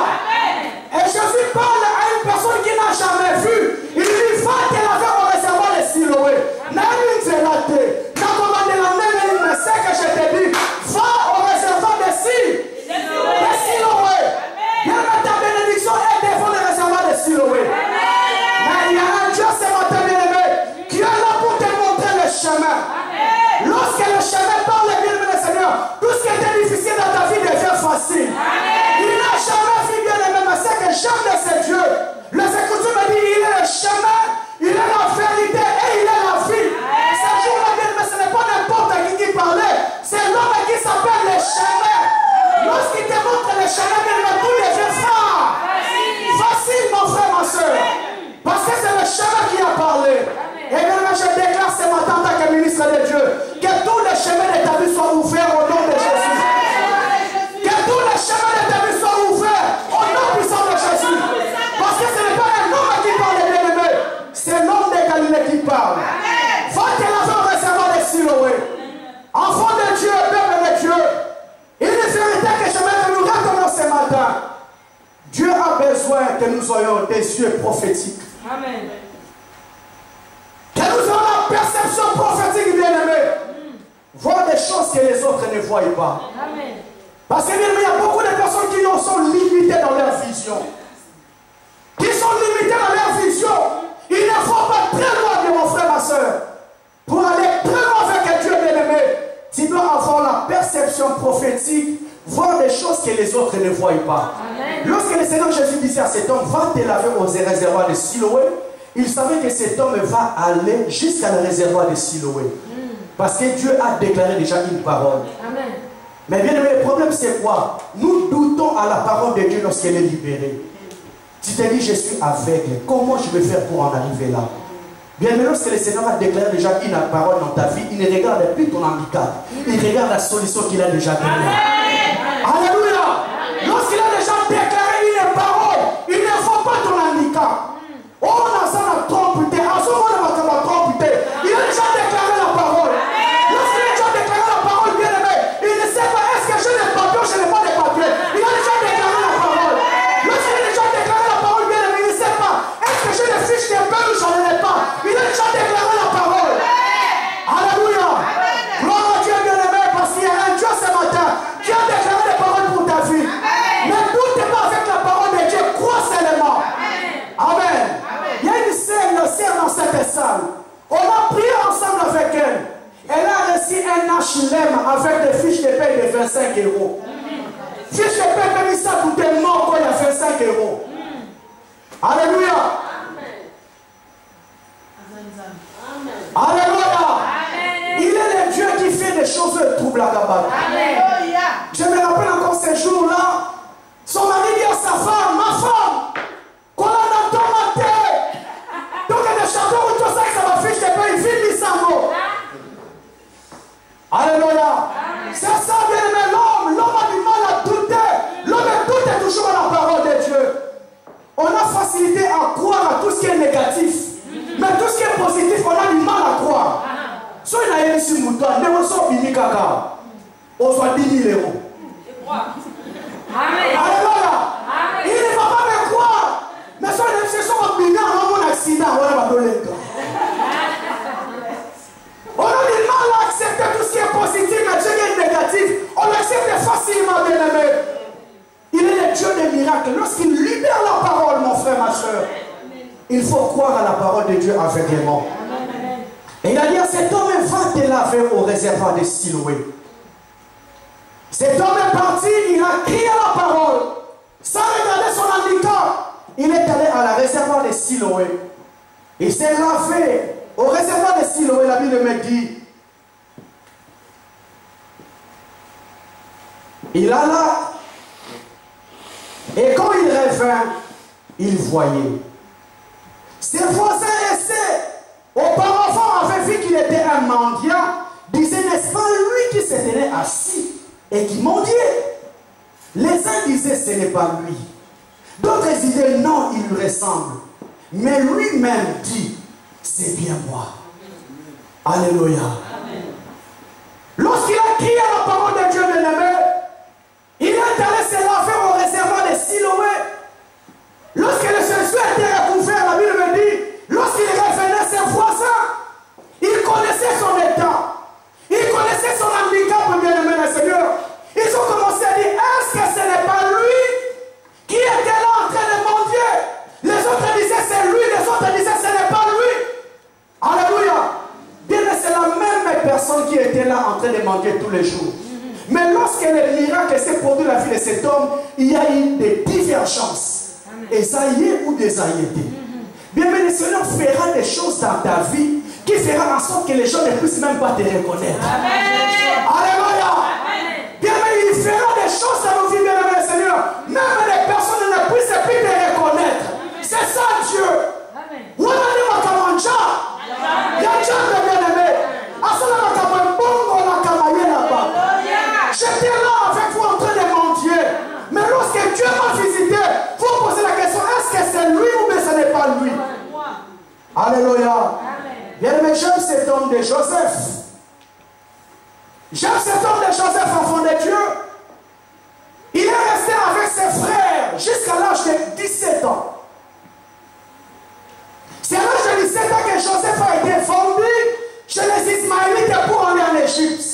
Et Jésus parle à une personne qui n'a jamais vu. Il lui dit, va te laver au réservoir de Siloé. N'a une zélate. N'a commandé la même, mais c'est que je te dis, va au réservoir de Siloé. Bien aimé, ta bénédiction est devant le réservoir de Siloé. Mais il y a un Dieu ce matin, bien aimé, qui est là pour te montrer le chemin. Lorsque le chemin parle, bien aimé, le Seigneur, tout ce qui était difficile dans ta vie devient facile. Il n'a jamais vu, bien aimé, mais c'est que j'aime de ce Dieu. Le Écriture me dit, il est le chemin, il est la vérité et il est la vie. Ce jour-là, bien aimé, ce n'est pas n'importe qui parlait, c'est l'homme qui s'appelle le chemin. Lorsqu'il te montre le chemin, bien aimé, tout devient facile, mon frère, ma soeur. Parce que c'est le chemin qui a parlé. Et bien, je déclare ce matin en tant que ministre de Dieu que tous les chemins de ta vie soient ouverts au nom de Jésus. Que tous les chemins de ta vie soient ouverts au nom puissant de Jésus. Parce que ce n'est pas un homme qui parle, bien aimé, c'est l'homme de Galilée qui parle. Va te laver au réservoir de Siloé. Enfant de Dieu, peuple de Dieu, il est vérité que je vais nous reconnaître ce matin. Dieu a besoin que nous ayons des yeux prophétiques. Amen. Que nous ayons la perception prophétique, bien-aimés. Voir des choses que les autres ne voient pas. Amen. Parce que, bien-aimés, il y a beaucoup de personnes qui sont limitées dans leur vision. Qui sont limitées dans leur vision. Il ne faut pas très loin de mon frère, ma soeur. Pour aller très loin avec Dieu, bien-aimé, tu dois avoir la perception prophétique, voir des choses que les autres ne voient pas. Amen. Lorsque le Seigneur Jésus disait à cet homme, va te laver aux réservoirs de Siloé, il savait que cet homme va aller jusqu'à le réservoir de Siloé. Parce que Dieu a déclaré déjà une parole. Amen. Mais bien aimé, le problème c'est quoi? Nous doutons à la parole de Dieu lorsqu'elle est libérée. Tu te dis, je suis aveugle. Comment je vais faire pour en arriver là? Bien aimé, lorsque le Seigneur a déclaré déjà une parole dans ta vie, il ne regarde plus ton handicap. Il regarde la solution qu'il a déjà donnée. Alléluia. Lorsqu'il a déjà déclaré une parole, il ne faut pas ton handicap. Oh, on a ça la trompe. Il a déjà déclaré la parole. Lorsqu'il a déjà déclaré la parole, bien aimé, il ne sait pas est-ce que j'ai des papiers ou je n'ai pas de papiers. Il a déjà déclaré la parole. Lorsqu'il a déjà déclaré la parole, bien aimé, il ne sait pas est-ce que j'ai des fiches de paie ou je n'en ai pas. Il a déjà déclaré la parole. Alléluia. Gloire à Dieu, bien aimé, parce qu'il y a un Dieu ce matin qui a déclaré des paroles pour ta vie. Ne doute pas avec la parole de Dieu, crois seulement. Amen. Il y a une sœur dans cette salle. On a prié ensemble avec elle. Elle a reçu un HLM avec des fiches de paie de 25 euros. Fiches de paie comme ça coûtait mort quand il y a 25 euros. Alléluia. Alléluia. Il est le Dieu qui fait des choses troubles à Gabata. Je me rappelle encore ces jours-là. Son mari dit à sa femme, ma femme, qu'on a dans ton tête. Donc il y a des châteaux où tu sais que ça va fiche de paie, il filme ça. Alléluia. C'est ça, bien aimé, l'homme. L'homme a du mal à douter. L'homme doute toujours à la parole de Dieu. On a facilité à croire à tout ce qui est négatif. Mais tout ce qui est positif, on a du mal à croire. Si on a eu sur Mouton, on sort fini caca. On soit 10 000 euros. Amen. Alléluia. Il ne va pas me croire. Mais si on est sur mon accident, on a un accident. On a dit aveuglément. Et il a dit à cet homme, va te laver au réservoir de Siloé. Cet homme est parti, il a crié la parole. Sans regarder son handicap, il est allé à la réservoir de Siloé. Il s'est lavé au réservoir de Siloé. La Bible me dit, il alla, et quand il revint, il voyait. Ses voisins restés, auparavant avaient vu qu'il était un mendiant, disaient, n'est-ce pas lui qui s'était assis et qui mendiait? Les uns disaient, ce n'est pas lui. D'autres disaient, non, il lui ressemble. Mais lui-même dit, c'est bien moi. Alléluia. Lorsqu'il a crié la parole de Dieu bien-aimé, il est allé se laver au réservoir de Siloé. Lorsque le Jésus était recouvert, la Bible me dit, lorsqu'il revenait ses voisins, il connaissait son état. Il connaissait son handicap, bien-aimé le Seigneur. Ils ont commencé à dire, est-ce que ce n'est pas lui qui était là en train de mendier? Les autres disaient, c'est lui. Les autres disaient, ce n'est pas lui. Alléluia. Bien, c'est la même personne qui était là en train de mendier tous les jours. Mais lorsque le miracle s'est produit dans la vie de cet homme, il y a eu des divergences. Esaïe ou désaïété. Bien, mais le Seigneur fera des choses dans ta vie qui fera en sorte que les gens ne puissent même pas te reconnaître. Amen. Alléluia. Bien, mais il fera des choses dans nos vies, bien aimé le Seigneur. Même les personnes ne puissent plus te reconnaître. C'est ça Dieu. Où est-ce que il y a Dieu bien aimé. J'étais là avec vous en train de mendier. Mais lorsque Dieu m'a visité, vous posez la question, est-ce que c'est lui ou bien ce n'est pas lui? Alléluia. Bien aimé, j'aime cet homme de Joseph. J'aime cet homme de Joseph, enfant de Dieu. Il est resté avec ses frères jusqu'à l'âge de 17 ans. C'est à l'âge de 17 ans que Joseph a été vendu chez les Ismaélites pour aller en Égypte.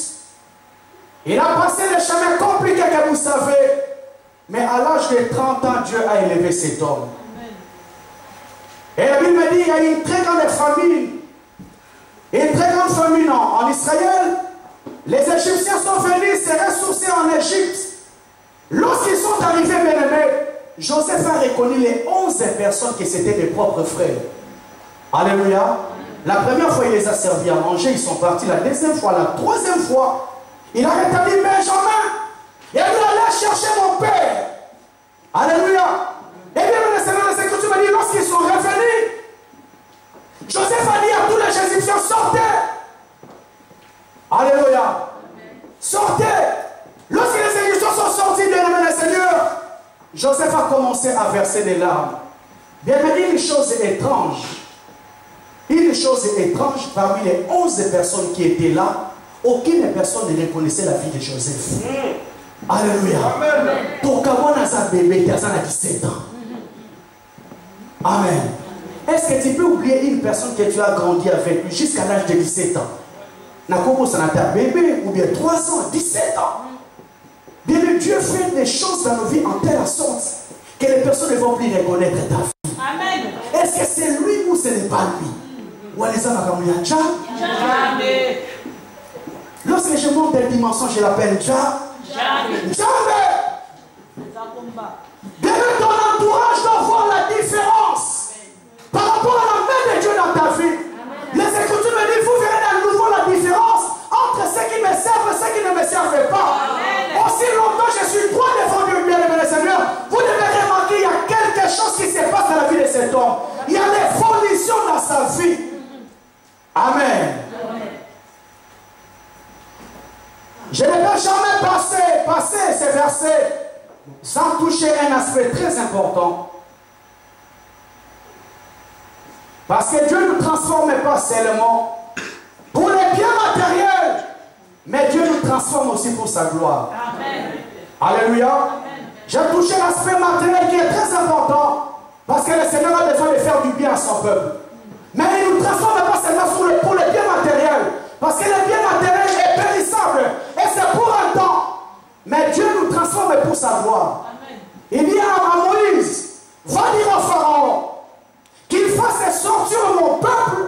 Il a passé le chemin compliqué que vous savez. Mais à l'âge de 30 ans, Dieu a élevé cet homme. Et la Bible me dit qu'il y a une très grande famine. Une très grande famine en Israël. Les Égyptiens sont venus se ressourcer en Égypte. Lorsqu'ils sont arrivés, bien-aimés, Joseph a reconnu les 11 personnes qui étaient des propres frères. Alléluia. La première fois, il les a servis à manger. Ils sont partis. La deuxième fois, la troisième fois, il a rétabli Benjamin. Et il allait chercher mon père. Alléluia. Et bien, le Seigneur des Écritures m'a dit, lorsqu'ils sont revenus, Joseph a dit à tous les Égyptiens, sortez. Alléluia. Sortez. Lorsque les Égyptiens sont sortis, bien aimé le Seigneur, Joseph a commencé à verser des larmes. Bien aimé, une chose étrange. Une chose étrange, parmi les 11 personnes qui étaient là, aucune personne ne reconnaissait la vie de Joseph. Alléluia. Tokawana sa bébé, il a 17 ans. Amen. Est-ce que tu peux oublier une personne que tu as grandi avec lui jusqu'à l'âge de 17 ans? Nakobo, ça n'a pas bébé, ou bien 3 ans, 17 ans. Bien, Dieu fait des choses dans nos vies en telle sorte que les personnes ne vont plus reconnaître ta vie. Amen. Est-ce que c'est lui ou ce n'est pas lui? Ou lorsque je monte d'une dimension, je l'appelle Jamais. Ton entourage doit voir la différence par rapport à la main de Dieu dans ta vie. Les Écritures me disent, vous verrez à nouveau la différence entre ceux qui me servent et ceux qui ne me servent pas. Aussi longtemps je suis droit devant Dieu, bien aimé le Seigneur, vous devez remarquer qu'il y a quelque chose qui se passe dans la vie de cet homme. Il y a des conditions dans sa vie. Amen. Je ne peux jamais passer ces versets sans toucher un aspect très important. Parce que Dieu ne nous transforme pas seulement pour les biens matériels, mais Dieu nous transforme aussi pour sa gloire. Amen. Alléluia. J'ai touché l'aspect matériel qui est très important, parce que le Seigneur a besoin de faire du bien à son peuple. Mais il ne nous transforme pas seulement pour les biens matériels, parce que le bien matériel est périssable et c'est pour un temps. Mais Dieu nous transforme pour sa gloire. Amen. Il dit à Moïse, va dire au Pharaon qu'il fasse sortir mon peuple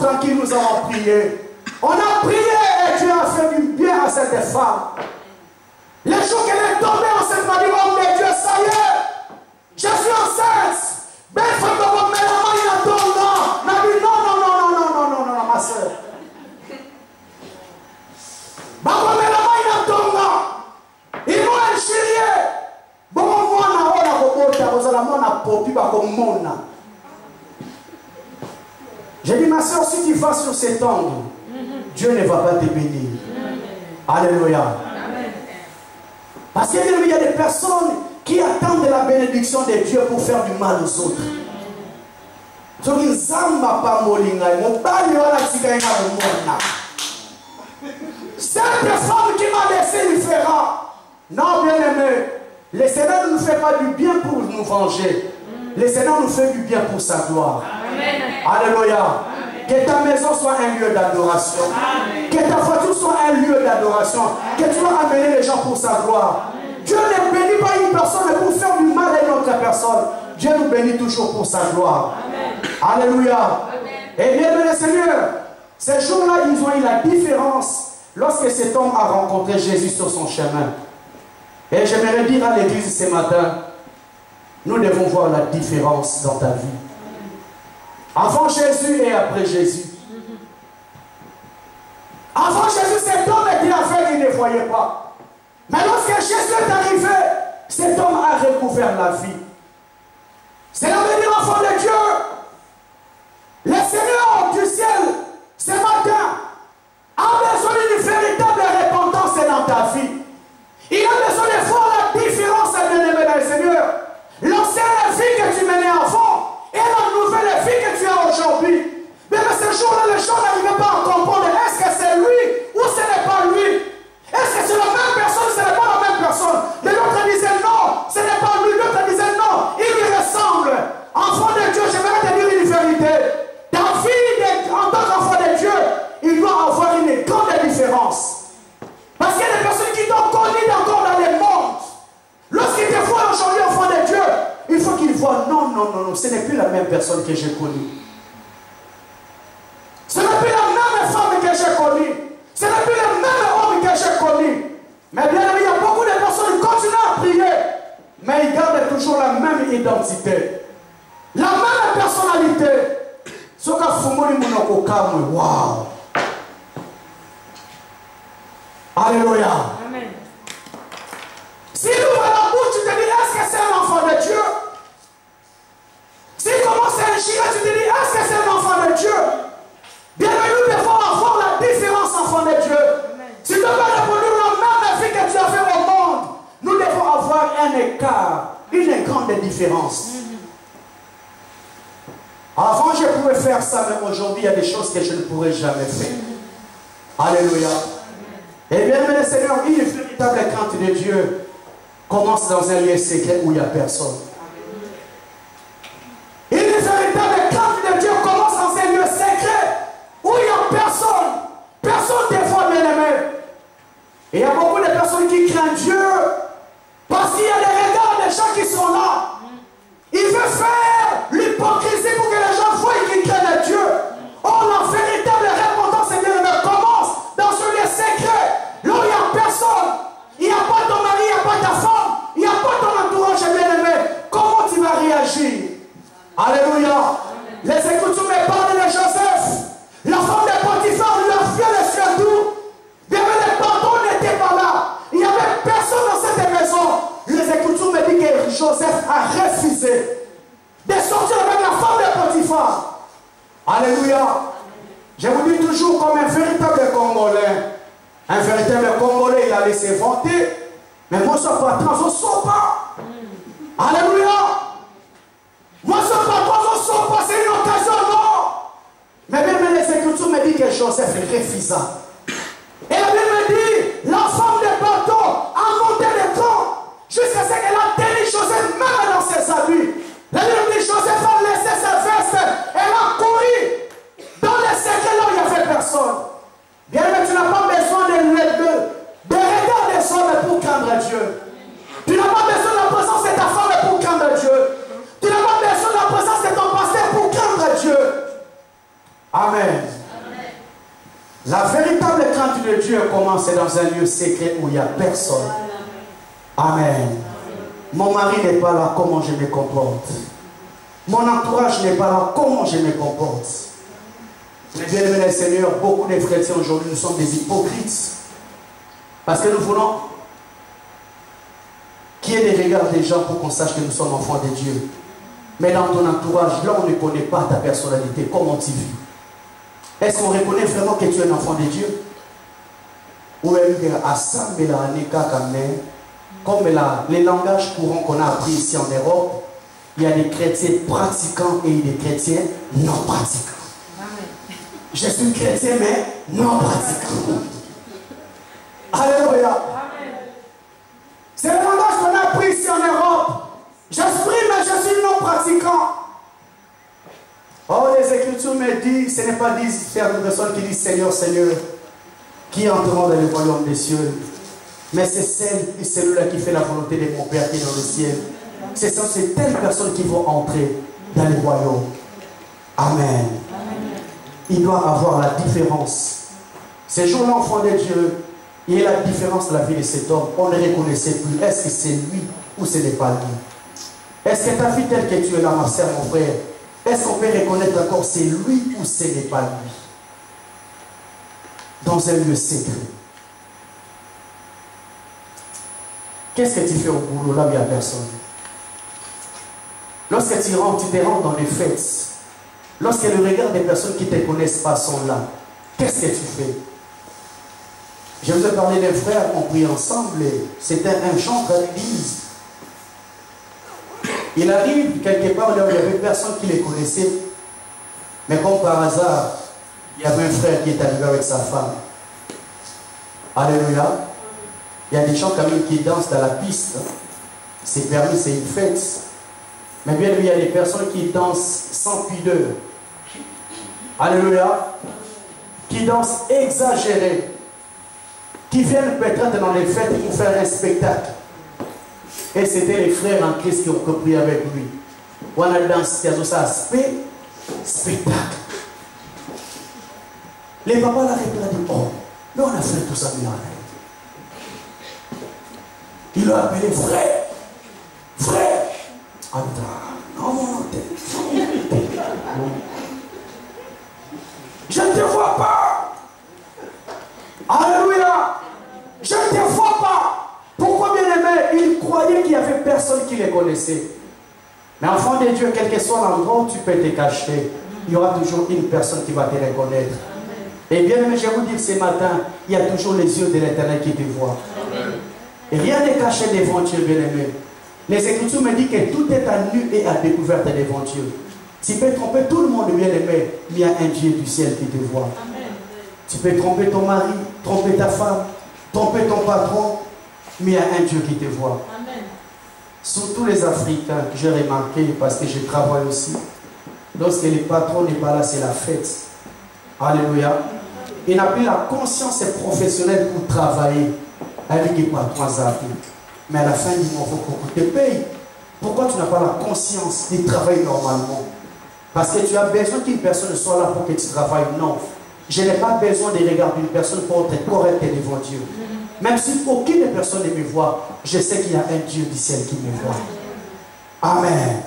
tranquille, nous avons prié. On a prié et Dieu a fait du bien à cette femme. Le jour qu'elle est tombée enceinte, m'a dit, oh mais Dieu, ça y est, je suis enceinte. Ben, il faut que vous mettez la main, il a tombé. M'a dit, non, ma soeur. Bah, vous mettez la main, il a tombé. Ils vont enchirer. Bon, moi, on a j'ai dit, ma soeur, si tu vas sur cet angle, Dieu ne va pas te bénir. Alléluia. Parce qu'il y a des personnes qui attendent la bénédiction de Dieu pour faire du mal aux autres. Cette femme qui m'a laissé lui fera. Non, bien aimé, le Seigneur ne nous fait pas du bien pour nous venger. Le Seigneur nous fait du bien pour sa gloire. Amen. Alléluia. Amen. Que ta maison soit un lieu d'adoration. Que ta voiture soit un lieu d'adoration. Que tu vas amener les gens pour sa gloire. Amen. Dieu ne bénit pas une personne pour faire du mal à une autre personne. Dieu nous bénit toujours pour sa gloire. Amen. Alléluia. Amen. Et bien, le Seigneur, ces jours-là, ils ont eu la différence lorsque cet homme a rencontré Jésus sur son chemin. Et j'aimerais dire à l'église ce matin, nous devons voir la différence dans ta vie. Avant Jésus et après Jésus. Avant Jésus, cet homme était aveugle, il ne voyait pas. Mais lorsque Jésus est arrivé, cet homme a recouvert la vie. C'est la venue enfant de Dieu. Le Seigneur du ciel, ce matin, a besoin d'une véritable repentance dans ta vie. Il a besoin de voir la différence, bien-aimé dans le Seigneur. L'ancienne vie que tu menais avant et la nouvelle vie que tu as aujourd'hui. Mais ce jour-là, les gens n'arrivaient pas à comprendre est-ce que c'est lui ou ce n'est pas lui. Est-ce que c'est la même personne ou ce n'est pas la même personne. Mais l'autre disait non, ce n'est pas lui. L'autre disait non, il lui ressemble. Enfant de Dieu, j'aimerais te dire une vérité. Ta vie en tant qu'enfant de Dieu, il doit avoir une grande différence. Parce qu'il y a des personnes qui t'ont connu encore dans le monde. Lorsqu'ils te voient aujourd'hui enfant de Dieu, il faut qu'ils voient non, ce n'est plus la même personne que j'ai connue. Ce n'est plus la même femme que j'ai connue. Ce n'est plus le même homme que j'ai connu. Mais bien aimé, il y a beaucoup de personnes qui continuent à prier, mais ils gardent toujours la même identité. La même personnalité. Ce qu'a fumé mon kamwe, waouh. Alléluia. Amen. S'il ouvre la bouche, tu te dis, est-ce que c'est un enfant de Dieu? S'il commence à enchirer, tu te dis, est-ce que c'est un enfant de Dieu? Bien aimé, nous devons avoir la différence, enfant de Dieu. Amen. Si tu veux reproduire la même vie que tu as fait au monde, nous devons avoir un écart, une grande différence. Avant, je pouvais faire ça, mais aujourd'hui, il y a des choses que je ne pourrais jamais faire. Alléluia. Et bien, le Seigneur, une véritable crainte de Dieu commence dans un lieu secret où il n'y a personne. Une véritable crainte de Dieu commence dans un lieu secret où il n'y a personne. Personne ne te voit, bien aimé. Et il y a beaucoup de personnes qui craignent Dieu parce qu'il y a des regards des gens qui sont là. Il veut faire l'hypocrisie pour que les gens voient qu'ils craignent Dieu. Or, la véritable repentance, bien aimé, commence dans ce lieu secret. Là où il n'y a personne, il n'y a pas ton mari, il n'y a pas ta femme, il n'y a pas ton entourage, bien-aimé. Comment tu vas réagir? Alléluia. Les Écritures me parlent de Joseph. La femme de Potiphar lui a fait le ciel doux. Bien, les patrons n'étaient pas là. Il n'y avait personne dans cette maison. Les Écritures me disent que Joseph a refusé de sortir avec la femme de Potiphar. Alléluia. Je vous dis toujours comme un véritable Congolais. Un véritable Congolais, il a laissé vanter. Mais moi, ce patron, je ne sors pas. Alléluia. Moi, ce patron, je ne sors pas. C'est une occasion, non. Mais même les Écritures me disent que Joseph refusa. Et la Bible me dit, la femme de bateau a monté le camp jusqu'à ce qu'elle a tenu Joseph même dans ses habits. La Bible me dit, Joseph a laissé sa veste. Elle a couru dans les secrets là où il n'y avait personne. Bien aimé, tu n'as pas besoin de regard des hommes pour craindre Dieu. Tu n'as pas besoin de la présence de ta femme pour craindre Dieu. Tu n'as pas besoin de la présence de ton pasteur pour craindre Dieu. Amen. La véritable crainte de Dieu commence dans un lieu secret où il n'y a personne. Amen. Mon mari n'est pas là, comment je me comporte? Mon entourage n'est pas là, comment je me comporte? Mais bien aimé le Seigneur, beaucoup de chrétiens aujourd'hui, nous sommes des hypocrites. Parce que nous voulons qu'il y ait des regards des gens pour qu'on sache que nous sommes enfants de Dieu. Mais dans ton entourage, là on ne connaît pas ta personnalité, comment tu vis? Est-ce qu'on reconnaît vraiment que tu es un enfant de Dieu? Ou comme les langages courants qu'on a appris ici en Europe, il y a des chrétiens pratiquants et des chrétiens non pratiquants. Amen. Je suis chrétien mais non pratiquant. Alléluia. C'est le langage qu'on a appris ici en Europe. J'exprime mais je suis non pratiquant. Oh, les Écritures me disent, ce n'est pas 10 personnes qui disent Seigneur, Seigneur, qui entreront dans le royaume des cieux. Mais c'est celle et celui-là qui fait la volonté de mon Père qui est dans le ciel. C'est telles personnes qui vont entrer dans le royaume. Amen. Il doit avoir la différence. Ces jours-là, enfant de Dieu, il y a la différence de la vie de cet homme. On ne reconnaissait plus. Est-ce que c'est lui ou ce n'est pas lui? Est-ce que ta vie telle que tu es là, ma soeur, mon frère, est-ce qu'on peut reconnaître encore c'est lui ou ce n'est pas lui? Dans un lieu secret. Qu'est-ce que tu fais au boulot là où il n'y a personne? Lorsque tu rentres, tu te rends dans les fêtes. Lorsque le regard des personnes qui ne te connaissent pas sont là, qu'est-ce que tu fais? Je vous ai parlé d'un frère, on prie ensemble, c'était un chantre à l'église. Il arrive quelque part là où il n'y avait personne qui les connaissait. Mais comme par hasard, il y avait un frère qui est arrivé avec sa femme. Alléluia. Il y a des gens quand même qui dansent dans la piste. C'est permis, c'est une fête. Mais bien il y a des personnes qui dansent sans pudeur. Alléluia. Qui dansent exagérés. Qui viennent peut-être dans les fêtes pour faire un spectacle. Et c'était les frères en Christ qui ont compris avec lui. On a dansé ça, spectacle. Les papas là, ils ont dit, oh, mais on a fait tout ça, mais arrête. Il l'a appelé frère. Frère. Non, je ne te vois pas. Alléluia. Je ne te vois pas. Pourquoi, bien aimé, il croyait qu'il n'y avait personne qui les connaissait. Mais enfant de Dieu, quel que soit l'endroit où tu peux te cacher, il y aura toujours une personne qui va te reconnaître. Et bien aimé, je vais vous dire ce matin, il y a toujours les yeux de l'Éternel qui te voient. Et rien n'est caché devant Dieu, bien aimé. Les Écritures me disent que tout est à nu et à découverte devant Dieu. Tu peux tromper tout le monde, bien aimé, mais il y a un Dieu du ciel qui te voit. Amen. Tu peux tromper ton mari, tromper ta femme, tromper ton patron, mais il y a un Dieu qui te voit. Amen. Surtout les Africains, que j'ai remarqué parce que je travaille aussi. Lorsque le patron n'est pas là, c'est la fête. Alléluia. Il n'a plus la conscience professionnelle pour travailler avec les patrons zappés. Mais à la fin du mois, il faut qu'on te paye. Pourquoi tu n'as pas la conscience de travailler normalement? Parce que tu as besoin qu'une personne soit là pour que tu travailles. Non. Je n'ai pas besoin de regarder une personne pour être correcte devant Dieu. Même si aucune personne ne me voit, je sais qu'il y a un Dieu du ciel qui me voit. Amen.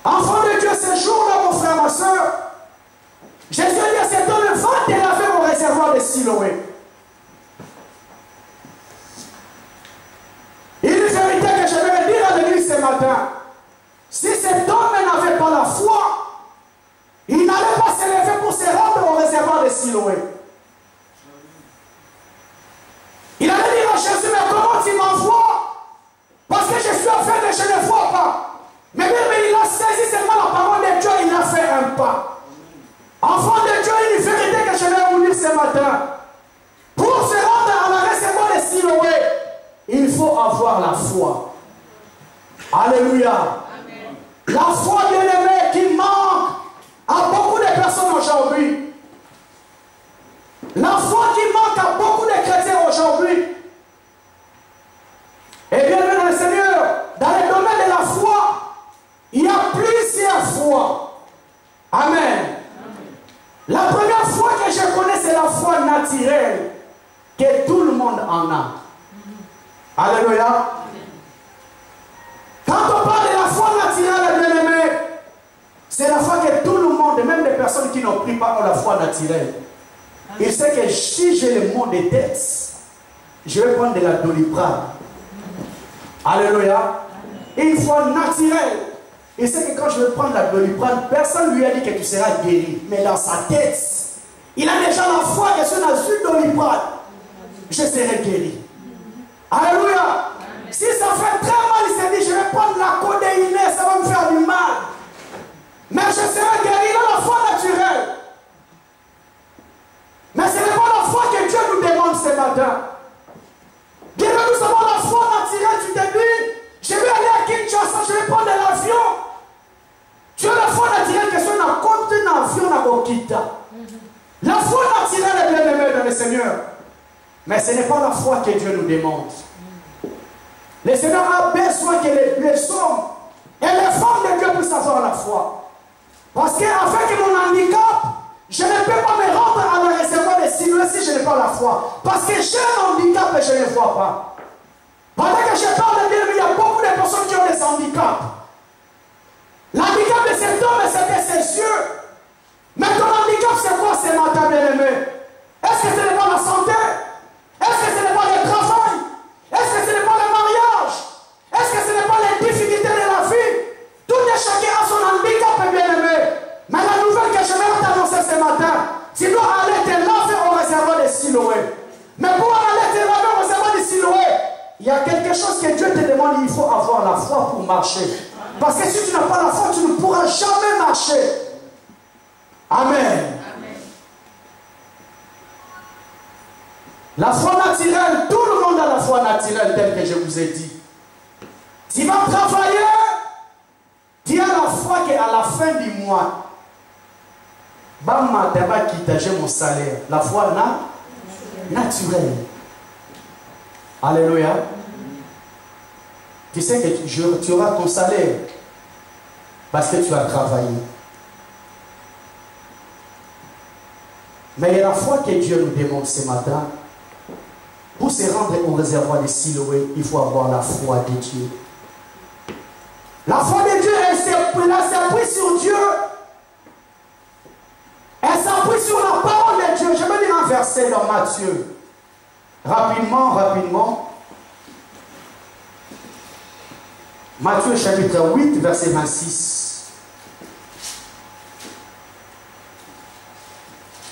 Enfant de Dieu, ce jour-là, mon frère, ma soeur, Jésus dit à cet homme, va te laver au réservoir de Siloé. Il est une vérité que je vais dire à l'église ce matin. Si cet homme n'avait pas la foi, il n'allait pas se lever pour se rendre au réservoir de Siloé. Il allait dire à Jésus, mais comment tu m'envoies? Parce que je suis affaire de je ne vois pas. Mais il a saisi seulement la parole de Dieu, il a fait un pas. Enfant de Dieu, une vérité que je vais vous dire ce matin. Pour se rendre à la réservoir de Siloé, il faut avoir la foi. Alléluia. Amen. La foi, bien-aimée, qui manque à beaucoup de personnes aujourd'hui. La foi qui manque à beaucoup de chrétiens aujourd'hui. Et bien aimé dans le Seigneur, dans le domaine de la foi, il y a plusieurs foi. Amen. naturelle que tout le monde en a. Alléluia. Quand on parle de la foi naturelle, bien aimé, c'est la foi que tout le monde, même les personnes qui n'ont pris pas, ont la foi naturelle. Il sait que si j'ai le mot de tête, je vais prendre de la Doliprane. Alléluia. Une foi naturelle. Il sait que quand je vais prendre la Doliprane, personne ne lui a dit que tu seras guéri. Mais dans sa tête, il a déjà la foi que si on a su Doliprane, je serai guéri. Alléluia. Si ça fait très mal, il s'est dit, je vais prendre la codéine, ça va me faire du mal. Mais je serai guéri dans la foi naturelle. Mais ce n'est pas la foi que Dieu nous demande ce matin. Dieu veut nous avoir la foi naturelle. Tu te dis, je vais aller à Kinshasa, je vais prendre l'avion. Tu as la foi naturelle que si on a compté un avion, on a quitté. La foi naturelle est bien aimée dans le Seigneur. Mais ce n'est pas la foi que Dieu nous demande. Le Seigneur a besoin que les hommes et les femmes de Dieu puissent avoir la foi. Parce qu'avec mon handicap, je ne peux pas me rendre à la réservoir des signes si je n'ai pas la foi. Parce que j'ai un handicap et je ne le vois pas. Pendant que je parle de Dieu, il y a beaucoup de personnes qui ont des handicaps. L'handicap de cet homme, c'était ses yeux. Mais ton handicap, c'est quoi ce matin, bien-aimé? Est-ce que ce n'est pas la santé? Est-ce que ce n'est pas le travail? Est-ce que ce n'est pas le mariage? Est-ce que ce n'est pas les difficultés de la vie? Tout et chacun a son handicap, bien-aimé. Mais la nouvelle que je vais t'annoncer ce matin, tu dois aller te laver au réservoir de Siloé. Mais pour aller te laver au réservoir de Siloé, il y a quelque chose que Dieu te demande, il faut avoir la foi pour marcher. Parce que si tu n'as pas la foi, tu ne pourras jamais marcher. Amen. La foi naturelle, tout le monde a la foi naturelle telle que je vous ai dit. Tu vas travailler, tu as la foi qu'à la fin du mois, Bama va quitter, j'ai mon salaire. La foi naturelle. Alléluia. Tu sais que tu auras ton salaire parce que tu as travaillé. Mais il y a la foi que Dieu nous demande ce matin. Pour se rendre au réservoir de Siloé, il faut avoir la foi de Dieu. La foi de Dieu, elle s'appuie sur Dieu. Elle s'appuie sur la parole de Dieu. Je vais lire un verset dans Matthieu. Rapidement. Matthieu chapitre 8, verset 26.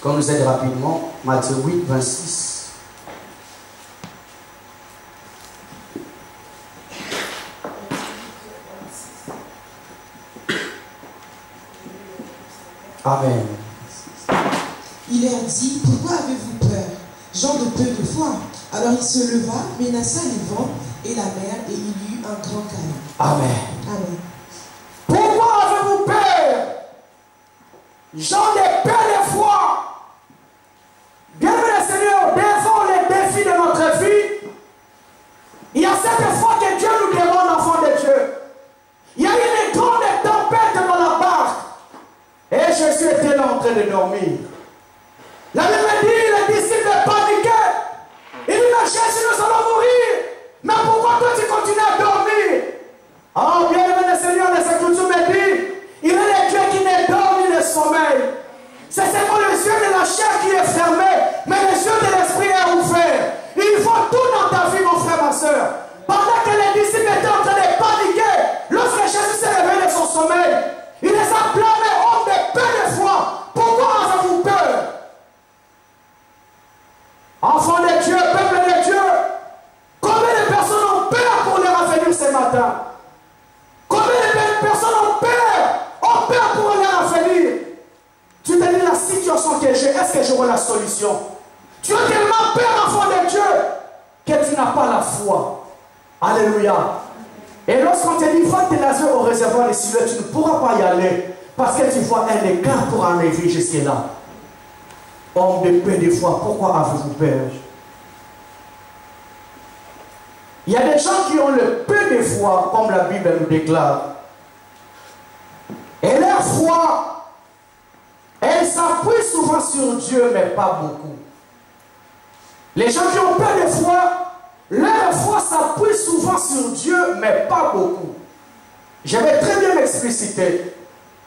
Qu'on nous aide rapidement. Matthieu 8, 26. Amen. Il leur dit, pourquoi avez-vous peur, gens de peu de foi? Alors il se leva, menaça les vents et la mer, et il y eut un grand calme. Amen. Amen. Pourquoi avez-vous peur, gens de peu de foi? Bienvenue le Seigneur, devant les défis de notre vie, il y a cette foi que Dieu nous demande, enfants de Dieu. Il y a eu une grande tempête dans la barque. Et Jésus était là en train de dormir. La Bible dit, les disciples paniquaient. Il dit, mais Jésus, nous allons mourir. Mais pourquoi toi tu continues à dormir? Oh, bien aimé le Seigneur, les Écritures me dit, il est le Dieu qui ne dort ni ne sommeille. C'est seulement le yeux de la chair qui est fermé, mais les yeux de l'esprit est ouvert. Il faut tout dans ta vie, mon frère, ma soeur. Pendant que les disciples étaient en train de paniquer, lorsque Jésus s'est réveillé de son sommeil, il les a blâmés, homme de peu de foi. Pourquoi avez-vous peur? Enfants de Dieu, peuple de Dieu, combien de personnes ont peur pour leur avenir ce matin? Combien de personnes ont peur pour leur avenir? Tu te dis la situation que j'ai, est-ce que j'aurai la solution? Tu as tellement peur, enfant de Dieu, que tu n'as pas la foi. Alléluia. Et lorsqu'on te dit, va te laver au réservoir de Siloé, tu ne pourras pas y aller. Parce que tu vois un écart pour en arriver jusque-là. Homme de peu de foi, pourquoi avez-vous peur? Il y a des gens qui ont le peu de foi, comme la Bible nous déclare. Et leur foi, elle s'appuie souvent sur Dieu, mais pas beaucoup. Les gens qui ont peur de foi, leur foi s'appuie souvent sur Dieu, mais pas beaucoup. Je vais très bien l'expliciter.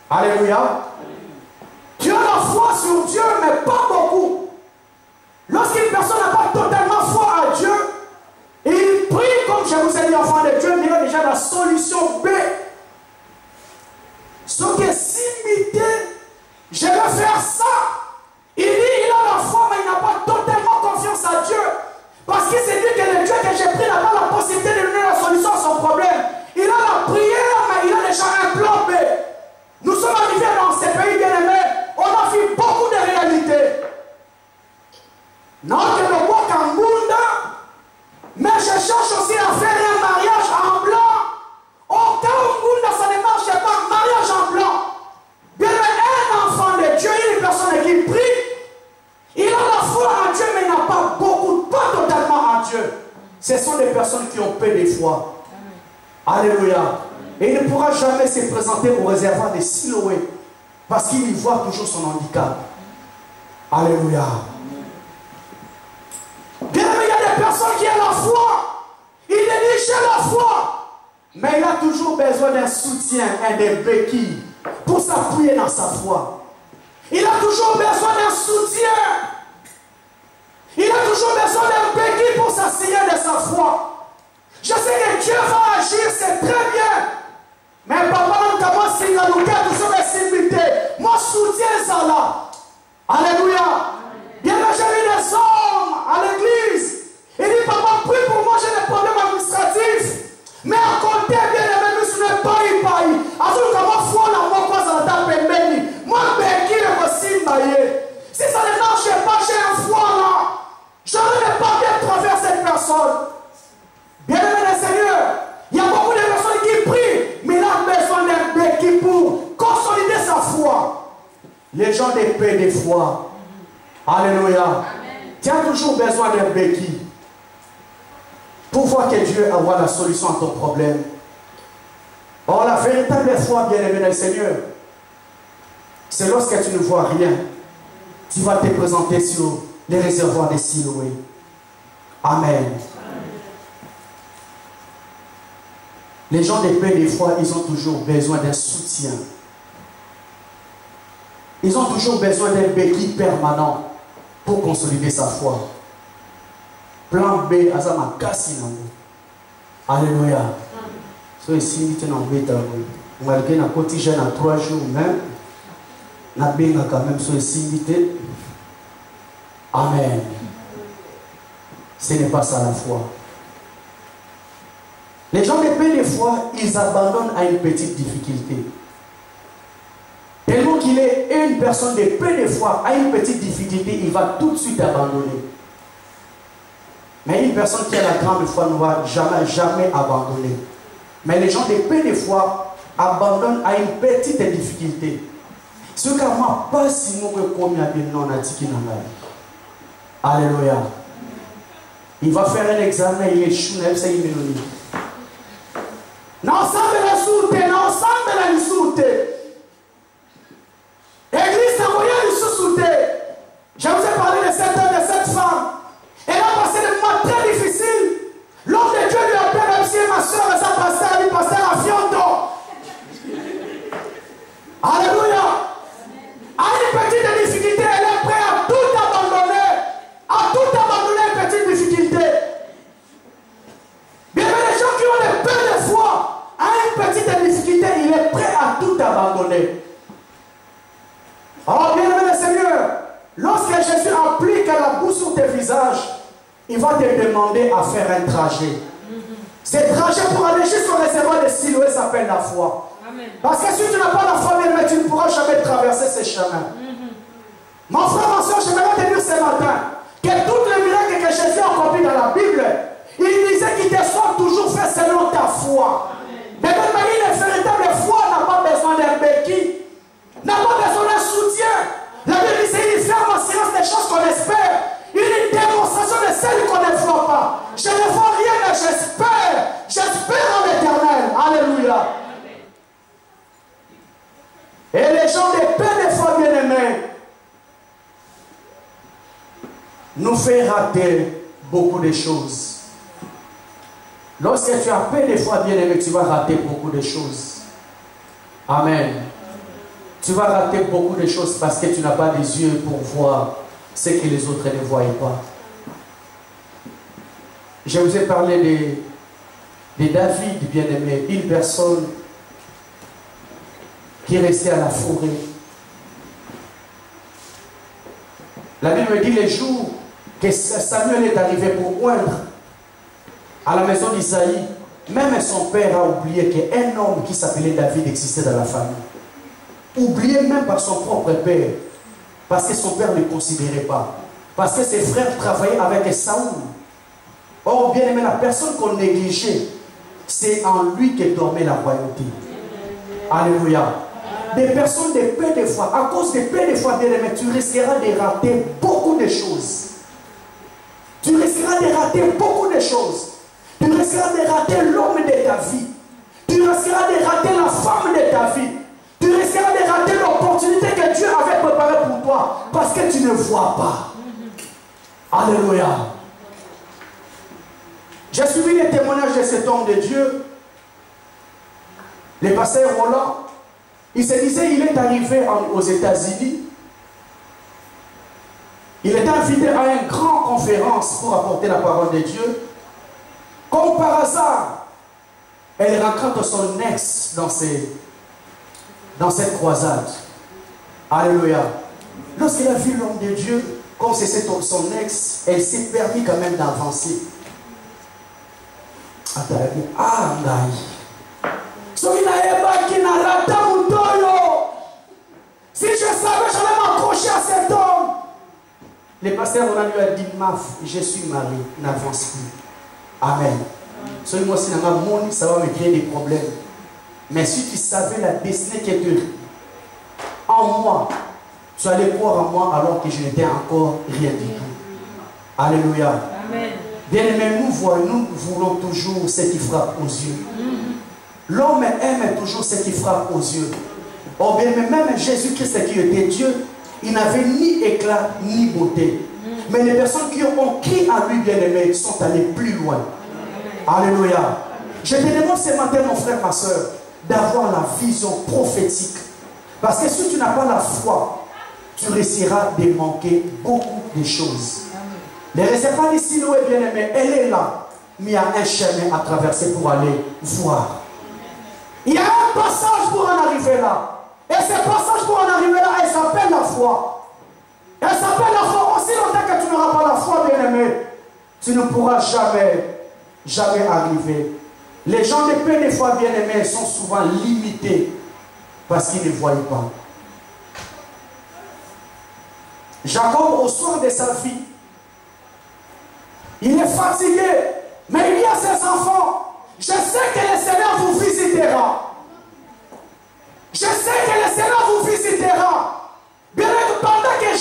Alléluia. Tu as la foi sur Dieu, mais pas beaucoup. Lorsqu'une personne n'a pas totalement foi à Dieu, il prie, comme je vous ai dit, enfant de Dieu, mais il a déjà la solution B. Ce qui est simité, je vais faire ça. Il dit, il a la foi, mais il n'a pas totalement confiance à Dieu. Parce qu'il s'est dit que le Dieu que j'ai pris n'a pas la possibilité de donner la solution à son problème. Il a la prière, mais il a déjà un plan B. Nous sommes arrivés dans ces pays bien-aimés, on a vu beaucoup de réalités. Non, que le bois Kambunda, mais je cherche aussi à faire un mariage en blanc. Au cas où Munda, ça ne marche pas, mariage en blanc. Bien, un enfant de Dieu, une personne qui prie, il a la foi en Dieu, mais il n'a pas beaucoup, pas totalement en Dieu. Ce sont des personnes qui ont peu de foi. Alléluia. Et il ne pourra jamais se présenter au réservoir de Siloé parce qu'il y voit toujours son handicap. Alléluia. Bien, il y a des personnes qui ont la foi. Il est dit, j'ai la foi. Mais il a toujours besoin d'un soutien et d'un béquille pour s'appuyer dans sa foi. Il a toujours besoin d'un soutien. Il a toujours besoin d'un béquille pour s'assurer de sa foi. Je sais que Dieu va agir, c'est très bien. Mais papa, nous avons signé nous nous sommes simplités. Mon soutien est là. Alléluia. Bien que j'ai vu des hommes à l'église. Il dit, papa, prie pour moi, j'ai des problèmes administratifs. Mais à côté, bien aimé, nous ce n'est pas y paille. Alors nous avons foi dans moi, quoi, ça va taper béni. Moi, qui est aussi maillé. Si ça ne marche pas, j'ai un foi là. Je ne vais pas bien travers cette personne. Bien aimé le Seigneur, il y a beaucoup de personnes qui prient, mais il a besoin d'un béquille pour consolider sa foi. Les gens de paix de foi. Alléluia. Tu as toujours besoin d'un béquille pour voir que Dieu avoir la solution à ton problème. Or, la véritable foi, bien aimé le Seigneur, c'est lorsque tu ne vois rien, tu vas te présenter sur les réservoirs de Siloé. Amen. Les gens de paix, des fois, ils ont toujours besoin d'un soutien. Ils ont toujours besoin d'un béquille permanent pour consolider sa foi. Plan B, Azama Kassinango. Alléluia. So ici, tu n'en veux pas. Malgré la quotidienne à 3 jours même, la benga quand même so ici. Amen. Ce n'est pas ça la foi. Les gens de paix, des fois, ils abandonnent à une petite difficulté. Tellement qu'il est une personne de paix, des fois, à une petite difficulté, il va tout de suite abandonner. Mais une personne qui a la grande foi ne va jamais abandonner. Mais les gens de paix, des fois, abandonnent à une petite difficulté. Ce qui m'a pas si nous comme il y a des non Alléluia. Il va faire un examen, il échoue, il est minoni. Non, ça me la soute, non, ça me la soute. Église, envoyez une sous-soute. Je vous ai parlé de cet homme, de cette femme. Elle a passé des moments très difficiles. L'homme de Dieu lui appelle, même si ma soeur, sa pasteur, elle dit pasteur à Fionto. Alléluia. À une petite difficulté, elle est prête à tout abandonner. À tout abandonner une petite difficulté. Bien, les gens qui ont des peu de foi, à une petite difficulté, il est prêt à tout abandonner. Alors, bien aimé le Seigneur, lorsque Jésus applique la bouche sur tes visages, il va te demander à faire un trajet. Ce trajet pour aller jusqu'au réservoir de Siloé s'appelle la foi. Amen. Parce que si tu n'as pas la foi, bien, tu ne pourras jamais traverser ces chemins. Mon frère, ma soeur, j'aimerais te dire ce matin que tous les miracles que Jésus a accomplis dans la Bible, il disait qu'ils te sont toujours faits selon ta foi. Mais même une véritable foi n'a pas besoin d'un béquille, n'a pas besoin d'un soutien. La Bible dit c'est une ferme assurance des choses qu'on espère, une démonstration de celles qu'on ne voit pas. Je ne vois rien, mais j'espère. J'espère en l'éternel. Alléluia. Et les gens de paix, des fois bien-aimés, nous fait rater beaucoup de choses. Lorsque tu as peur des fois, bien aimé, tu vas rater beaucoup de choses. Amen. Tu vas rater beaucoup de choses parce que tu n'as pas des yeux pour voir ce que les autres ne voient pas. Je vous ai parlé de David, bien aimé, une personne qui est restée à la forêt. La Bible me dit les jours que Samuel est arrivé pour oindre à la maison d'Isaïe, même son père a oublié qu'un homme qui s'appelait David existait dans la famille. Oublié même par son propre père, parce que son père ne le considérait pas, parce que ses frères travaillaient avec Saoul. Or, bien aimé, la personne qu'on négligeait, c'est en lui que dormait la royauté. Alléluia. Des personnes de peu de fois, à cause de peu de fois, bien aimé, tu risqueras de rater beaucoup de choses. Tu risqueras de rater beaucoup de choses. Tu risqueras de rater l'homme de ta vie. Tu risqueras de rater la femme de ta vie. Tu risqueras de rater l'opportunité que Dieu avait préparée pour toi parce que tu ne vois pas. Alléluia. J'ai suivi les témoignages de cet homme de Dieu, le pasteur Roland. Il se disait, il est arrivé aux États-Unis. Il était invité à une grande conférence pour apporter la parole de Dieu. Comme par hasard, elle rencontre son ex dans cette croisade. Alléluia. Lorsqu'elle a vu l'homme de Dieu, comme c'est son ex, elle s'est permis quand même d'avancer. Ah, si je savais, j'allais m'accrocher à cet homme. Le pasteur on lui a dit, Maf, je suis marié, n'avance plus. Amen. Celui moi si ça va me créer des problèmes. Mais si tu savais la destinée qui est en moi, tu allais croire en moi alors que je n'étais encore rien du tout. Alléluia. Amen. Bien aimé, nous voulons toujours ce qui frappe aux yeux. L'homme aime toujours ce qui frappe aux yeux. Oh bien, mais même Jésus-Christ qui était Dieu, il n'avait ni éclat ni beauté. Mais les personnes qui ont crié à lui, bien aimé, sont allées plus loin. Alléluia. Je te demande ce matin, mon frère, ma soeur, d'avoir la vision prophétique. Parce que si tu n'as pas la foi, tu risqueras de manquer beaucoup de choses. Ne restez pas ici, Noé, bien aimé, elle est là. Mais il y a un chemin à traverser pour aller voir. Il y a un passage pour en arriver là. Et ce passage pour en arriver là, elle s'appelle la foi. Elle s'appelle la foi. Aussi longtemps que tu n'auras pas la foi, bien aimé, tu ne pourras jamais arriver. Les gens de peu des fois, bien aimés, sont souvent limités parce qu'ils ne voient pas. Jacob, au soir de sa vie, il est fatigué, mais il y a ses enfants. Je sais que le Seigneur vous visitera. Je sais que le Seigneur vous visitera. Bien que pendant que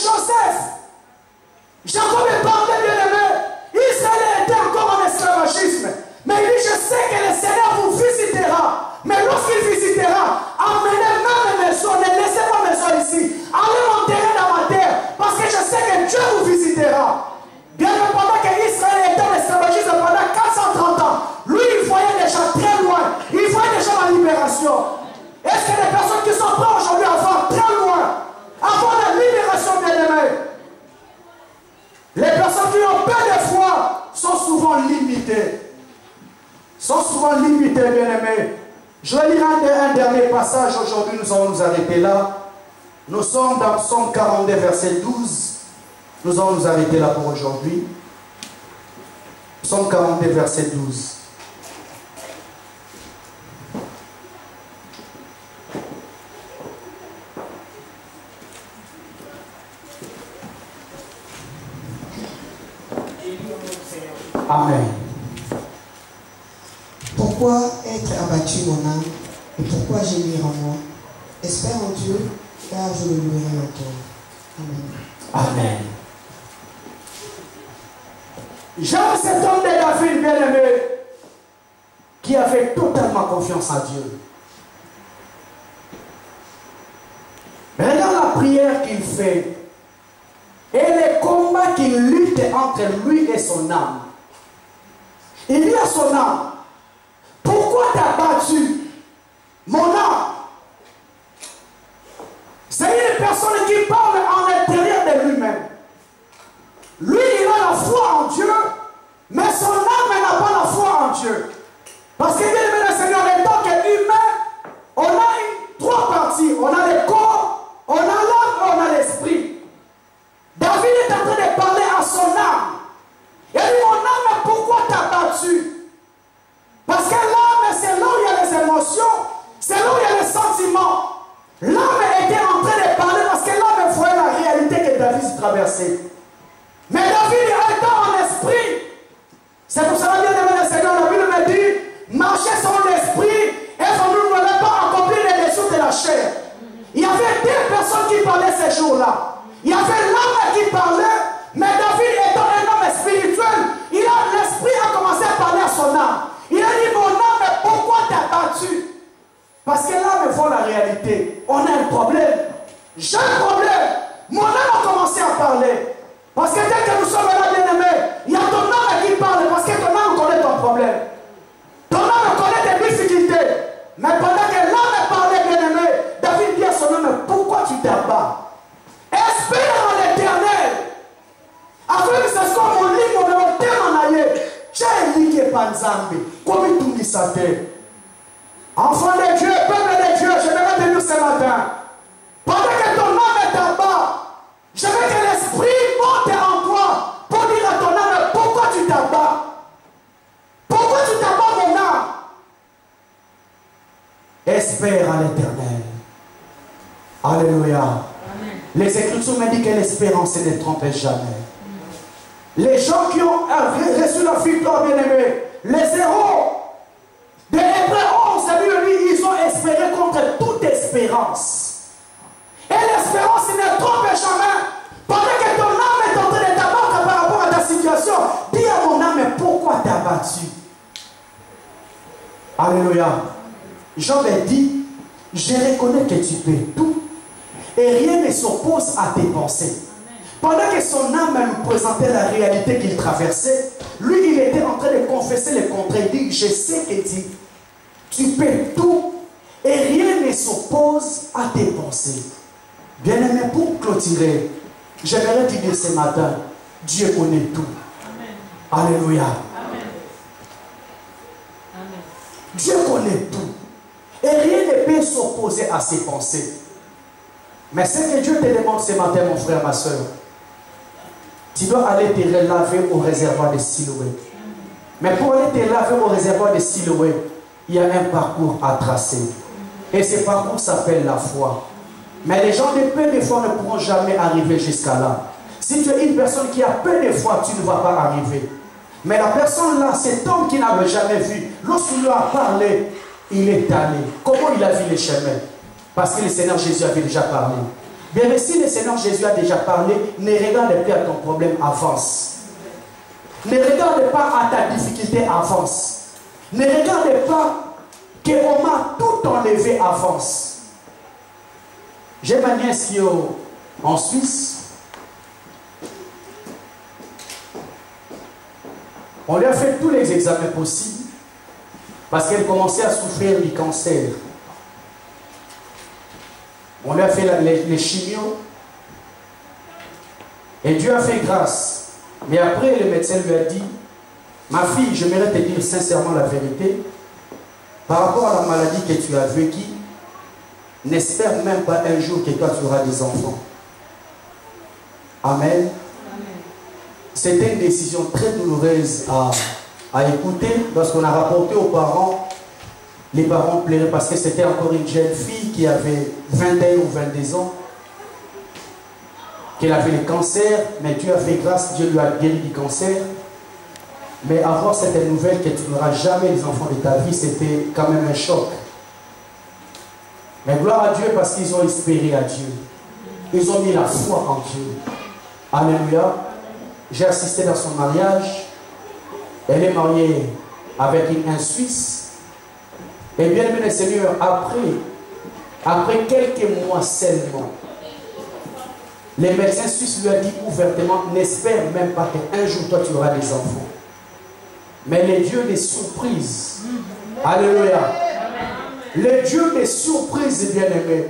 Jacob est parti, bien aimé, Israël était encore en esclavagisme. Mais il dit, je sais que le Seigneur vous visitera. Mais lorsqu'il visitera, emmenez même mes maisons, ne laissez pas mes maisons ici. Allez m'enterrer dans ma terre, parce que je sais que Dieu vous visitera. Bien que pendant qu'Israël était en esclavagisme pendant 430 ans, lui il voyait déjà très loin, il voyait déjà la libération. Est-ce que les personnes qui sont prêtes aujourd'hui à voir très loin, avant la libération, bien aimée, les personnes qui ont peu de foi sont souvent limitées. Sont souvent limitées, bien aimés. Je vais lire un dernier passage aujourd'hui, nous allons nous arrêter là. Nous sommes dans Psaume 42, verset 12. Nous allons nous arrêter là pour aujourd'hui. Psaume 42, verset 12. Amen. Pourquoi être abattu, mon âme, et pourquoi gémir en moi? Espère en Dieu, car je le louerai encore. Amen. Amen. J'aime cet homme de David, bien-aimé, qui avait totalement confiance en Dieu. Regarde la prière qu'il fait et les combats voit qu'il lutte entre lui et son âme. Il dit à son âme, pourquoi t'as battu mon âme? C'est une personne qui parle en l'intérieur de lui-même. Lui, il a la foi en Dieu, mais son âme n'a pas la foi en Dieu. Parce que bien aimé le Seigneur, en tant qu'humain, on a trois parties. On a le corps, on a l'âme et on a l'esprit. David est en train de parler à son âme. Il dit, mon âme, pourquoi t'as battu? Parce que l'âme, c'est là où il y a les émotions, c'est là où il y a les sentiments. L'âme était en train de parler parce que l'âme voyait la réalité que David traversait. Mais David était en esprit. C'est pour cela, bien aimé le Seigneur, la Bible me dit, marchez selon l'esprit et vous ne voulez pas accomplir les désirs de la chair. Il y avait deux personnes qui parlaient ces jours-là. Il y avait l'âme qui parlait, mais David étant un homme spirituel, l'esprit a commencé à parler à son âme. Il a dit, mon âme, pourquoi t'as battu? Parce que l'âme voit la réalité. On a un problème. J'ai un problème. Mon âme a commencé à parler. Parce que dès que nous sommes là, bien-aimés, il y a ton âme qui parle parce que ton âme connaît ton problème. Ton âme connaît tes difficultés. Mais pendant que l'âme parlait, bien-aimé, David dit à son âme, pourquoi tu t'abats? Espère en l'éternel. Après, c'est ce qu'on mon lit, mon thème en aïe. J'ai dit que Panzambi, comme il tout dit sa tête. Enfant de Dieu, peuple de Dieu, je vais te dire ce matin. Pendant que ton âme est en bas, je veux que l'esprit monte en toi pour dire à ton âme, pourquoi tu t'abats? Pourquoi tu t'abats, mon âme? Espère en l'éternel. Alléluia. Amen. Les Écritures me disent que l'espérance ne trompe jamais. Les gens qui ont reçu la victoire, bien-aimés, les héros de Hébreux 11, ça lui dit, ils ont espéré contre toute espérance. Et l'espérance ne trompe jamais. Pendant que ton âme est en train de t'abattre par rapport à ta situation, dis à mon âme, pourquoi t'as battu? Alléluia. Jean me dit, je reconnais que tu peux tout et rien ne s'oppose à tes pensées. Pendant que son âme lui présentait la réalité qu'il traversait, lui, il était en train de confesser le contraire. Il dit, je sais que tu peux tout et rien ne s'oppose à tes pensées. Bien-aimé, pour clôturer, j'aimerais te dire ce matin, Dieu connaît tout. Amen. Alléluia. Amen. Amen. Dieu connaît tout. Et rien ne peut s'opposer à ses pensées. Mais ce que Dieu te demande ce matin, mon frère, ma soeur, tu dois aller te laver au réservoir de Siloé. Mais pour aller te laver au réservoir de Siloé, il y a un parcours à tracer. Et ce parcours s'appelle la foi. Mais les gens de peu de foi ne pourront jamais arriver jusqu'à là. Si tu es une personne qui a peu de foi, tu ne vas pas arriver. Mais la personne là, cet homme qui n'avait jamais vu, lorsqu'on lui a parlé, il est allé. Comment il a vu les chemins? Parce que le Seigneur Jésus avait déjà parlé. Bien, mais si le Seigneur Jésus a déjà parlé, ne regarde pas à ton problème, avance. Ne regarde pas à ta difficulté, avance. Ne regarde pas qu'on m'a tout enlevé, avance. J'ai ma nièce qui est en Suisse. On lui a fait tous les examens possibles parce qu'elle commençait à souffrir du cancer. On lui a fait les chimios et Dieu a fait grâce. Mais après, le médecin lui a dit, ma fille, j'aimerais te dire sincèrement la vérité. Par rapport à la maladie que tu as vécue, n'espère même pas un jour que toi tu auras des enfants. Amen. Amen. C'était une décision très douloureuse à écouter lorsqu'on a rapporté aux parents. Les parents pleuraient parce que c'était encore une jeune fille qui avait 21 ou 22 ans, qu'elle avait le cancer, mais Dieu a fait grâce, Dieu lui a guéri du cancer. Mais avoir cette nouvelle que tu n'auras jamais les enfants de ta vie, c'était quand même un choc. Mais gloire à Dieu parce qu'ils ont espéré à Dieu. Ils ont mis la foi en Dieu. Alléluia. J'ai assisté dans son mariage. Elle est mariée avec un Suisse. Et bien aimé le Seigneur, après quelques mois seulement, Les médecins suisses lui ont dit ouvertement, n'espère même pas qu'un jour toi tu auras des enfants. Mais le Dieu des surprises. Alléluia. Le Dieu des surprises, bien-aimé,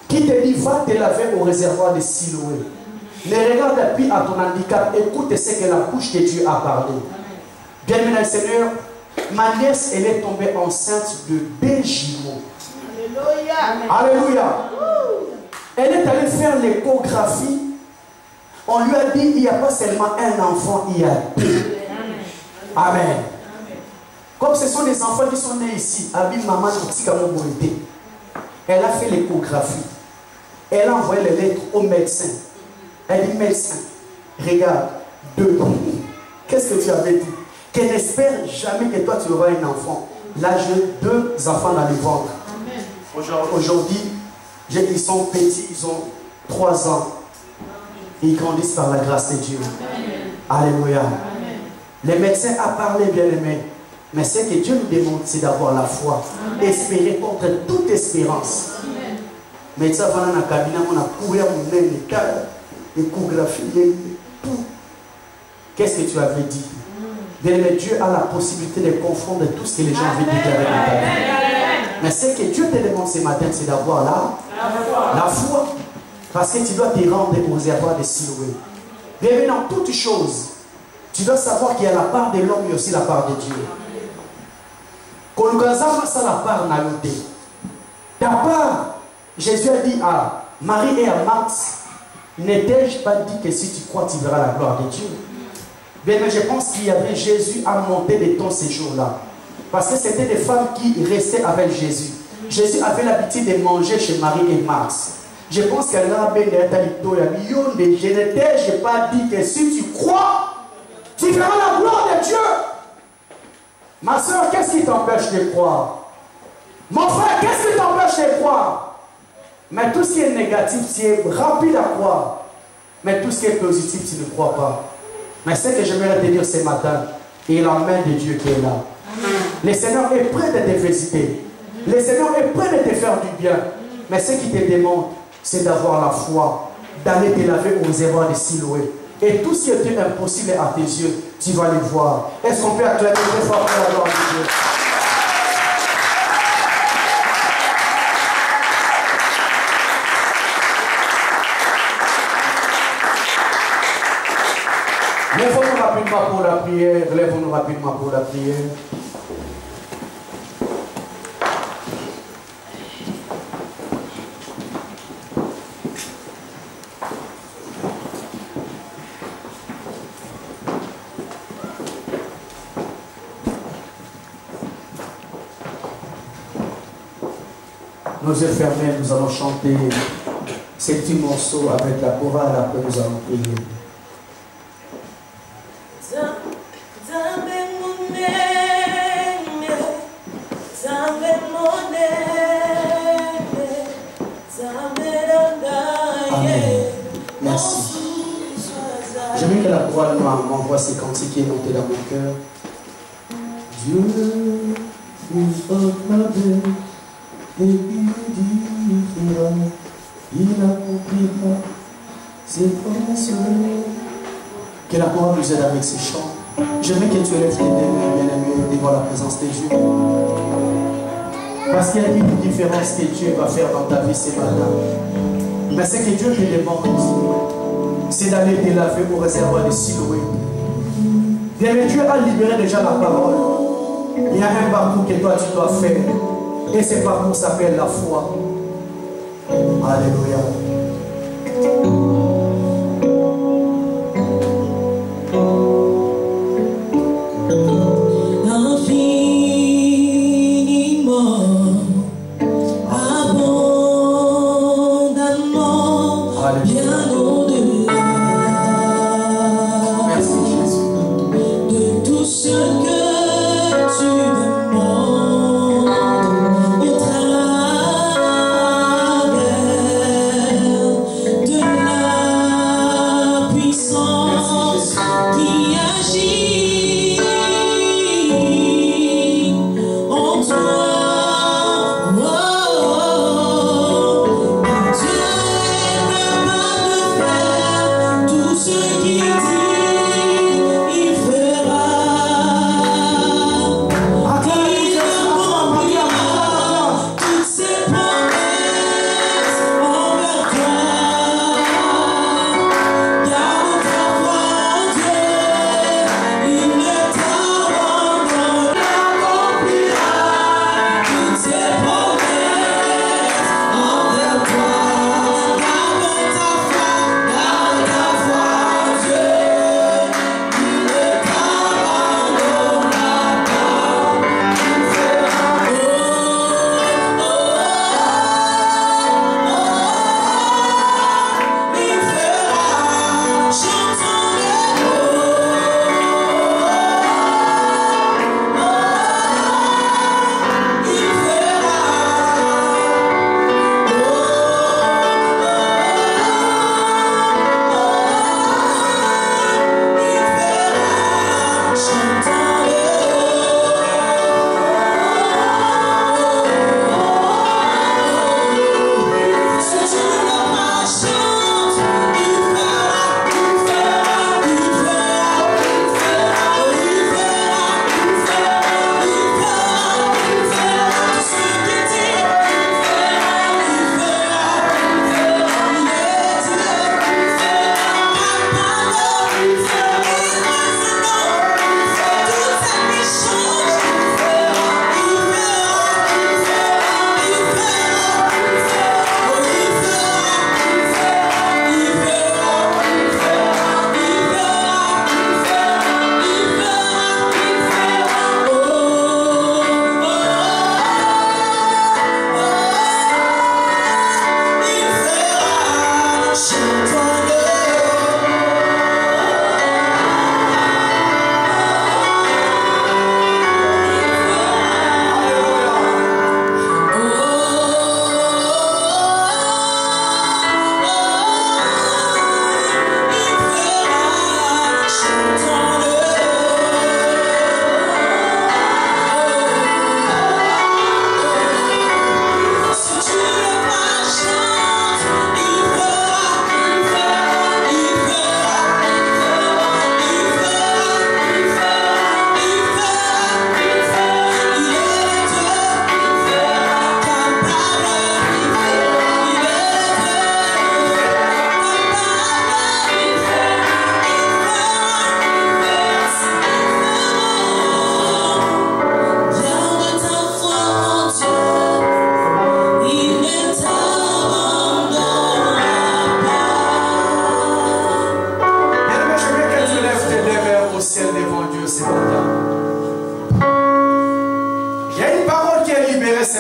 qui te dit, va te laver au réservoir de Siloé. Ne regarde plus à ton handicap, écoute ce que la bouche de Dieu a parlé. Bien-aimé Seigneur, ma nièce, elle est tombée enceinte de 2 jumeaux. Alléluia. Alléluia. Elle est allée faire l'échographie. On lui a dit, il n'y a pas seulement un enfant, il y a 2. Amen. Comme ce sont des enfants qui sont nés ici, maman, elle a fait l'échographie. Elle a envoyé les lettres au médecin. Elle dit, médecin, regarde, 2. Qu'est-ce que tu avais dit? Qu'elle n'espère jamais que toi tu auras un enfant. Là, j'ai 2 enfants dans le ventre. Aujourd'hui, ils sont petits, ils ont 3 ans. Ils grandissent par la grâce de Dieu. Alléluia. Les médecins ont parlé, bien aimé. Mais ce que Dieu nous demande, c'est d'avoir la foi. Espérer contre toute espérance. Mais ça va dans la cabine, on a couru mon l'échographie, tout. Qu'est-ce que tu avais dit? Bien aimé, Dieu a la possibilité de confondre tout ce que les gens avaient déclaré dans ta vie. Mais ce que Dieu te demande ce matin, c'est d'avoir la foi. Parce que tu dois te rendre au réservoir de Siloé. Bien dans toutes choses, tu dois savoir qu'il y a la part de l'homme et aussi la part de Dieu. Quand nous avons la part dans l'autre. Ta part, Jésus a dit à Marie et à Marthe, n'ai-je pas dit que si tu crois, tu verras la gloire de Dieu? Bien, mais je pense qu'il y avait Jésus à monter de ton séjour-là. Parce que c'était des femmes qui restaient avec Jésus. Jésus avait l'habitude de manger chez Marie et Marthe. Je pense qu'elle a bien je n'ai pas dit que si tu crois, tu verras la gloire de Dieu. Ma soeur, qu'est-ce qui t'empêche de croire? Mon frère, qu'est-ce qui t'empêche de croire? Mais tout ce qui est négatif, tu es rapide à croire. Mais tout ce qui est positif, tu ne crois pas. Mais ce que j'aimerais te dire ce matin, il y a la main de Dieu qui est là. Le Seigneur est prêt de te féliciter. Le Seigneur est prêt de te faire du bien. Mais ce qui te demande, c'est d'avoir la foi, d'aller te laver aux erreurs de Siloé. Et tout ce qui était impossible à tes yeux, tu vas les voir. Est-ce qu'on peut acclamer très fort pour la gloire de Dieu? Lèvons-nous rapidement pour la prière. Lèvons-nous rapidement pour la prière. Nos yeux fermés, nous allons chanter ces petits morceaux avec la chorale, après nous allons prier. Amen. Merci. J'aimerais que la chorale m'envoie ces cantiques qui est monté dans mon cœur. Dieu nous acclame. Et il dira, il accomplira ses promesses. Que la parole nous aide avec ces chants. J'aimerais que tu élèves tes mains, bien-aimés, devant la présence de Dieu. Parce qu'il y a une différence que Dieu va faire dans ta vie ce matin. Mais ce que Dieu te demande, c'est d'aller te laver au réservoir de Siloé. Bien-aimé, Dieu a libéré déjà la parole. Il y a un parcours que toi tu dois faire. Et ce parcours s'appelle la foi. Alléluia. Dieu est capable de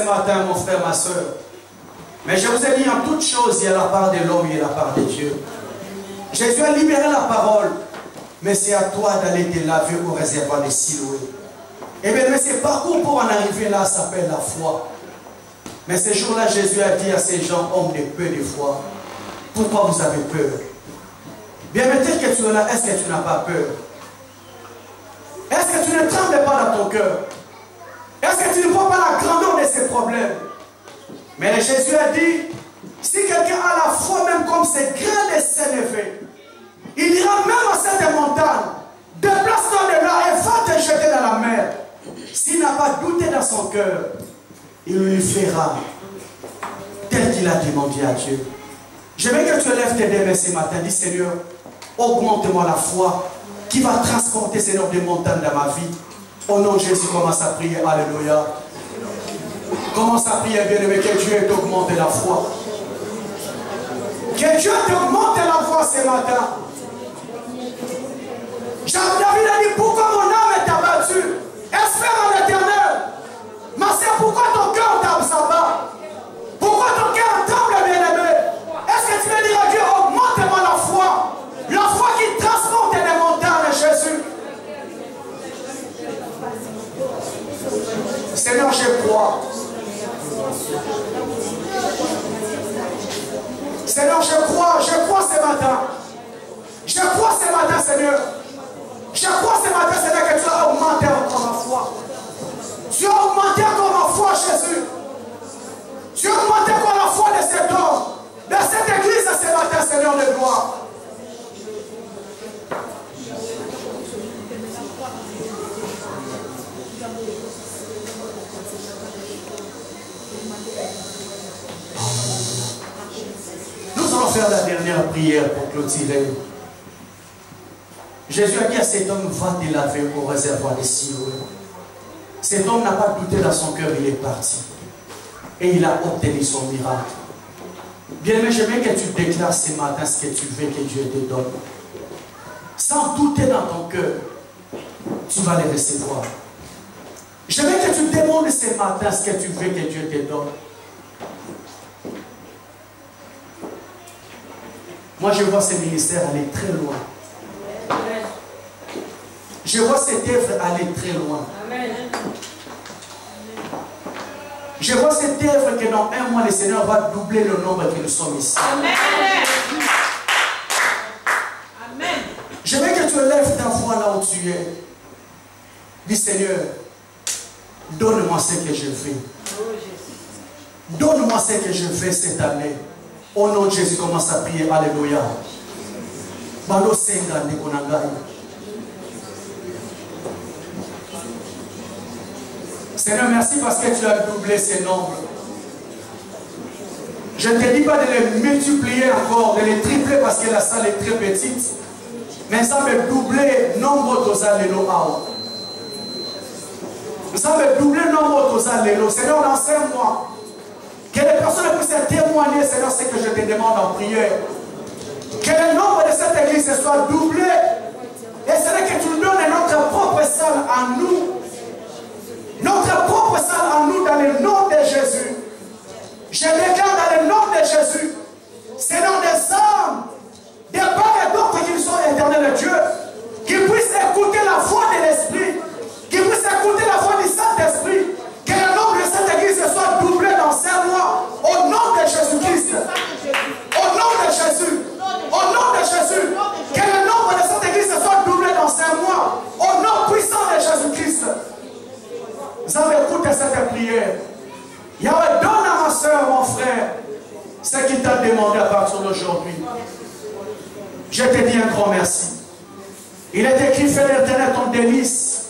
matin, mon frère, ma soeur. Mais je vous ai dit, en toute chose, il y a la part de l'homme et la part de Dieu. Jésus a libéré la parole, mais c'est à toi d'aller te laver au réservoir de Siloé. Et bien, mais ce parcours pour en arriver là s'appelle la foi. Mais ce jour-là, Jésus a dit à ces gens, hommes de peu de foi, pourquoi vous avez peur? Bien, mais tel que tu es là, est-ce que tu n'as pas peur? Est-ce que tu ne trembles pas dans ton cœur? Est-ce que tu ne vois pas la grandeur de ces problèmes? Mais Jésus a dit, si quelqu'un a la foi même comme ces grains de sénévé, il ira même à cette montagne, déplace-toi de là et va te jeter dans la mer. S'il n'a pas douté dans son cœur, il lui fera tel qu'il a demandé à Dieu. Je veux que tu lèves tes deux mains ce matin. Dis Seigneur, augmente-moi la foi qui va transporter Seigneur des montagnes dans ma vie. Au nom de Jésus, commence à prier. Alléluia. Commence à prier, bien-aimé, que Dieu t'augmente la foi. Que Dieu t'augmente la foi ce matin. David a dit, pourquoi mon âme est abattue? Espère en l'Éternel. Ma sœur, pourquoi ton cœur s'abat? Pourquoi ton cœur tremble, bien-aimé? Est-ce que tu veux dire à Dieu, augmente-moi la foi qui transporte des montagnes, Jésus? Seigneur, je crois. Seigneur, je crois ce matin. Je crois ce matin, Seigneur. Je crois ce matin, Seigneur, que tu as augmenté encore ma foi. Tu as augmenté encore ma foi, Jésus. Tu as augmenté encore la foi de cet homme, de cette église ce matin, Seigneur de gloire. Nous allons faire la dernière prière pour clôturer. Jésus a dit à cet homme, va te laver au réservoir de Siloé. Cet homme n'a pas douté dans son cœur, il est parti. Et il a obtenu son miracle. Bien-aimé, je veux que tu déclares ce matin ce que tu veux que Dieu te donne. Sans douter dans ton cœur, tu vas les recevoir. Je veux que tu demandes ce matin ce que tu veux que Dieu te donne. Moi, je vois ce ministère aller très loin. Je vois cette œuvre aller très loin. Amen. Je vois cette œuvre que dans un mois, le Seigneur va doubler le nombre que nous sommes ici. Amen. Amen. Je veux que tu lèves ta voix là où tu es. Dis Seigneur, donne-moi ce que je veux. Donne-moi ce que je veux cette année. Au nom de Jésus, commence à prier. Alléluia. Seigneur, merci parce que tu as doublé ces nombres. Je ne te dis pas de les multiplier encore, de les tripler parce que la salle est très petite. Mais ça me doubler nombre de allélo. Ça me doubler nombre de allélo. Seigneur, dans 5 mois, que les personnes puissent témoigner, Seigneur, ce que je te demande en prière. Que le nombre de cette église soit doublé. Et c'est que tu nous donnes notre propre salle à nous. Notre propre salle à nous dans le nom de Jésus. Je déclare dans le nom de Jésus. Seigneur, des âmes, des pères et d'autres qui sont éternels de Dieu, qui puissent écouter la voix de l'Esprit, qui puissent écouter la voix du Saint-Esprit. Que le nombre de cette église soit doublé dans 5 mois. Au nom de Jésus-Christ. Au nom de Jésus. Au nom de Jésus. Que le nombre de cette église soit doublé dans 5 mois. Au nom puissant de Jésus-Christ. Vous avez écouté cette prière. Yahweh, donne à ma soeur, mon frère, ce qu'il t'a demandé à partir d'aujourd'hui. Je te dis un grand merci. Il est écrit, fais l'Éternel ton délice,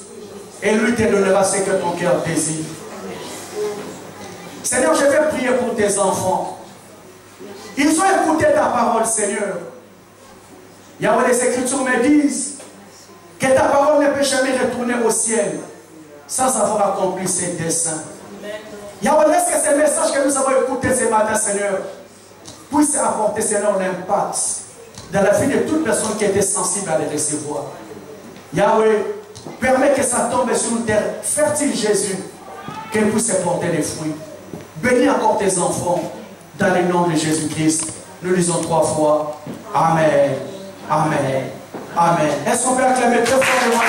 et lui te donnera ce que ton cœur désire. Seigneur, je vais prier pour tes enfants. Ils ont écouté ta parole, Seigneur. Yahweh, les Écritures me disent que ta parole ne peut jamais retourner au ciel sans avoir accompli ses desseins. Yahweh, laisse que ces messages que nous avons écoutés ce matin, Seigneur, puissent apporter, Seigneur, l'impact dans la vie de toute personne qui était sensible à les recevoir. Yahweh, permets que ça tombe sur une terre fertile, Jésus, qu'elle puisse porter des fruits. Bénis encore tes enfants dans le nom de Jésus-Christ. Nous lisons 3 fois. Amen. Amen. Amen. Est-ce qu'on peut acclamer très fortement?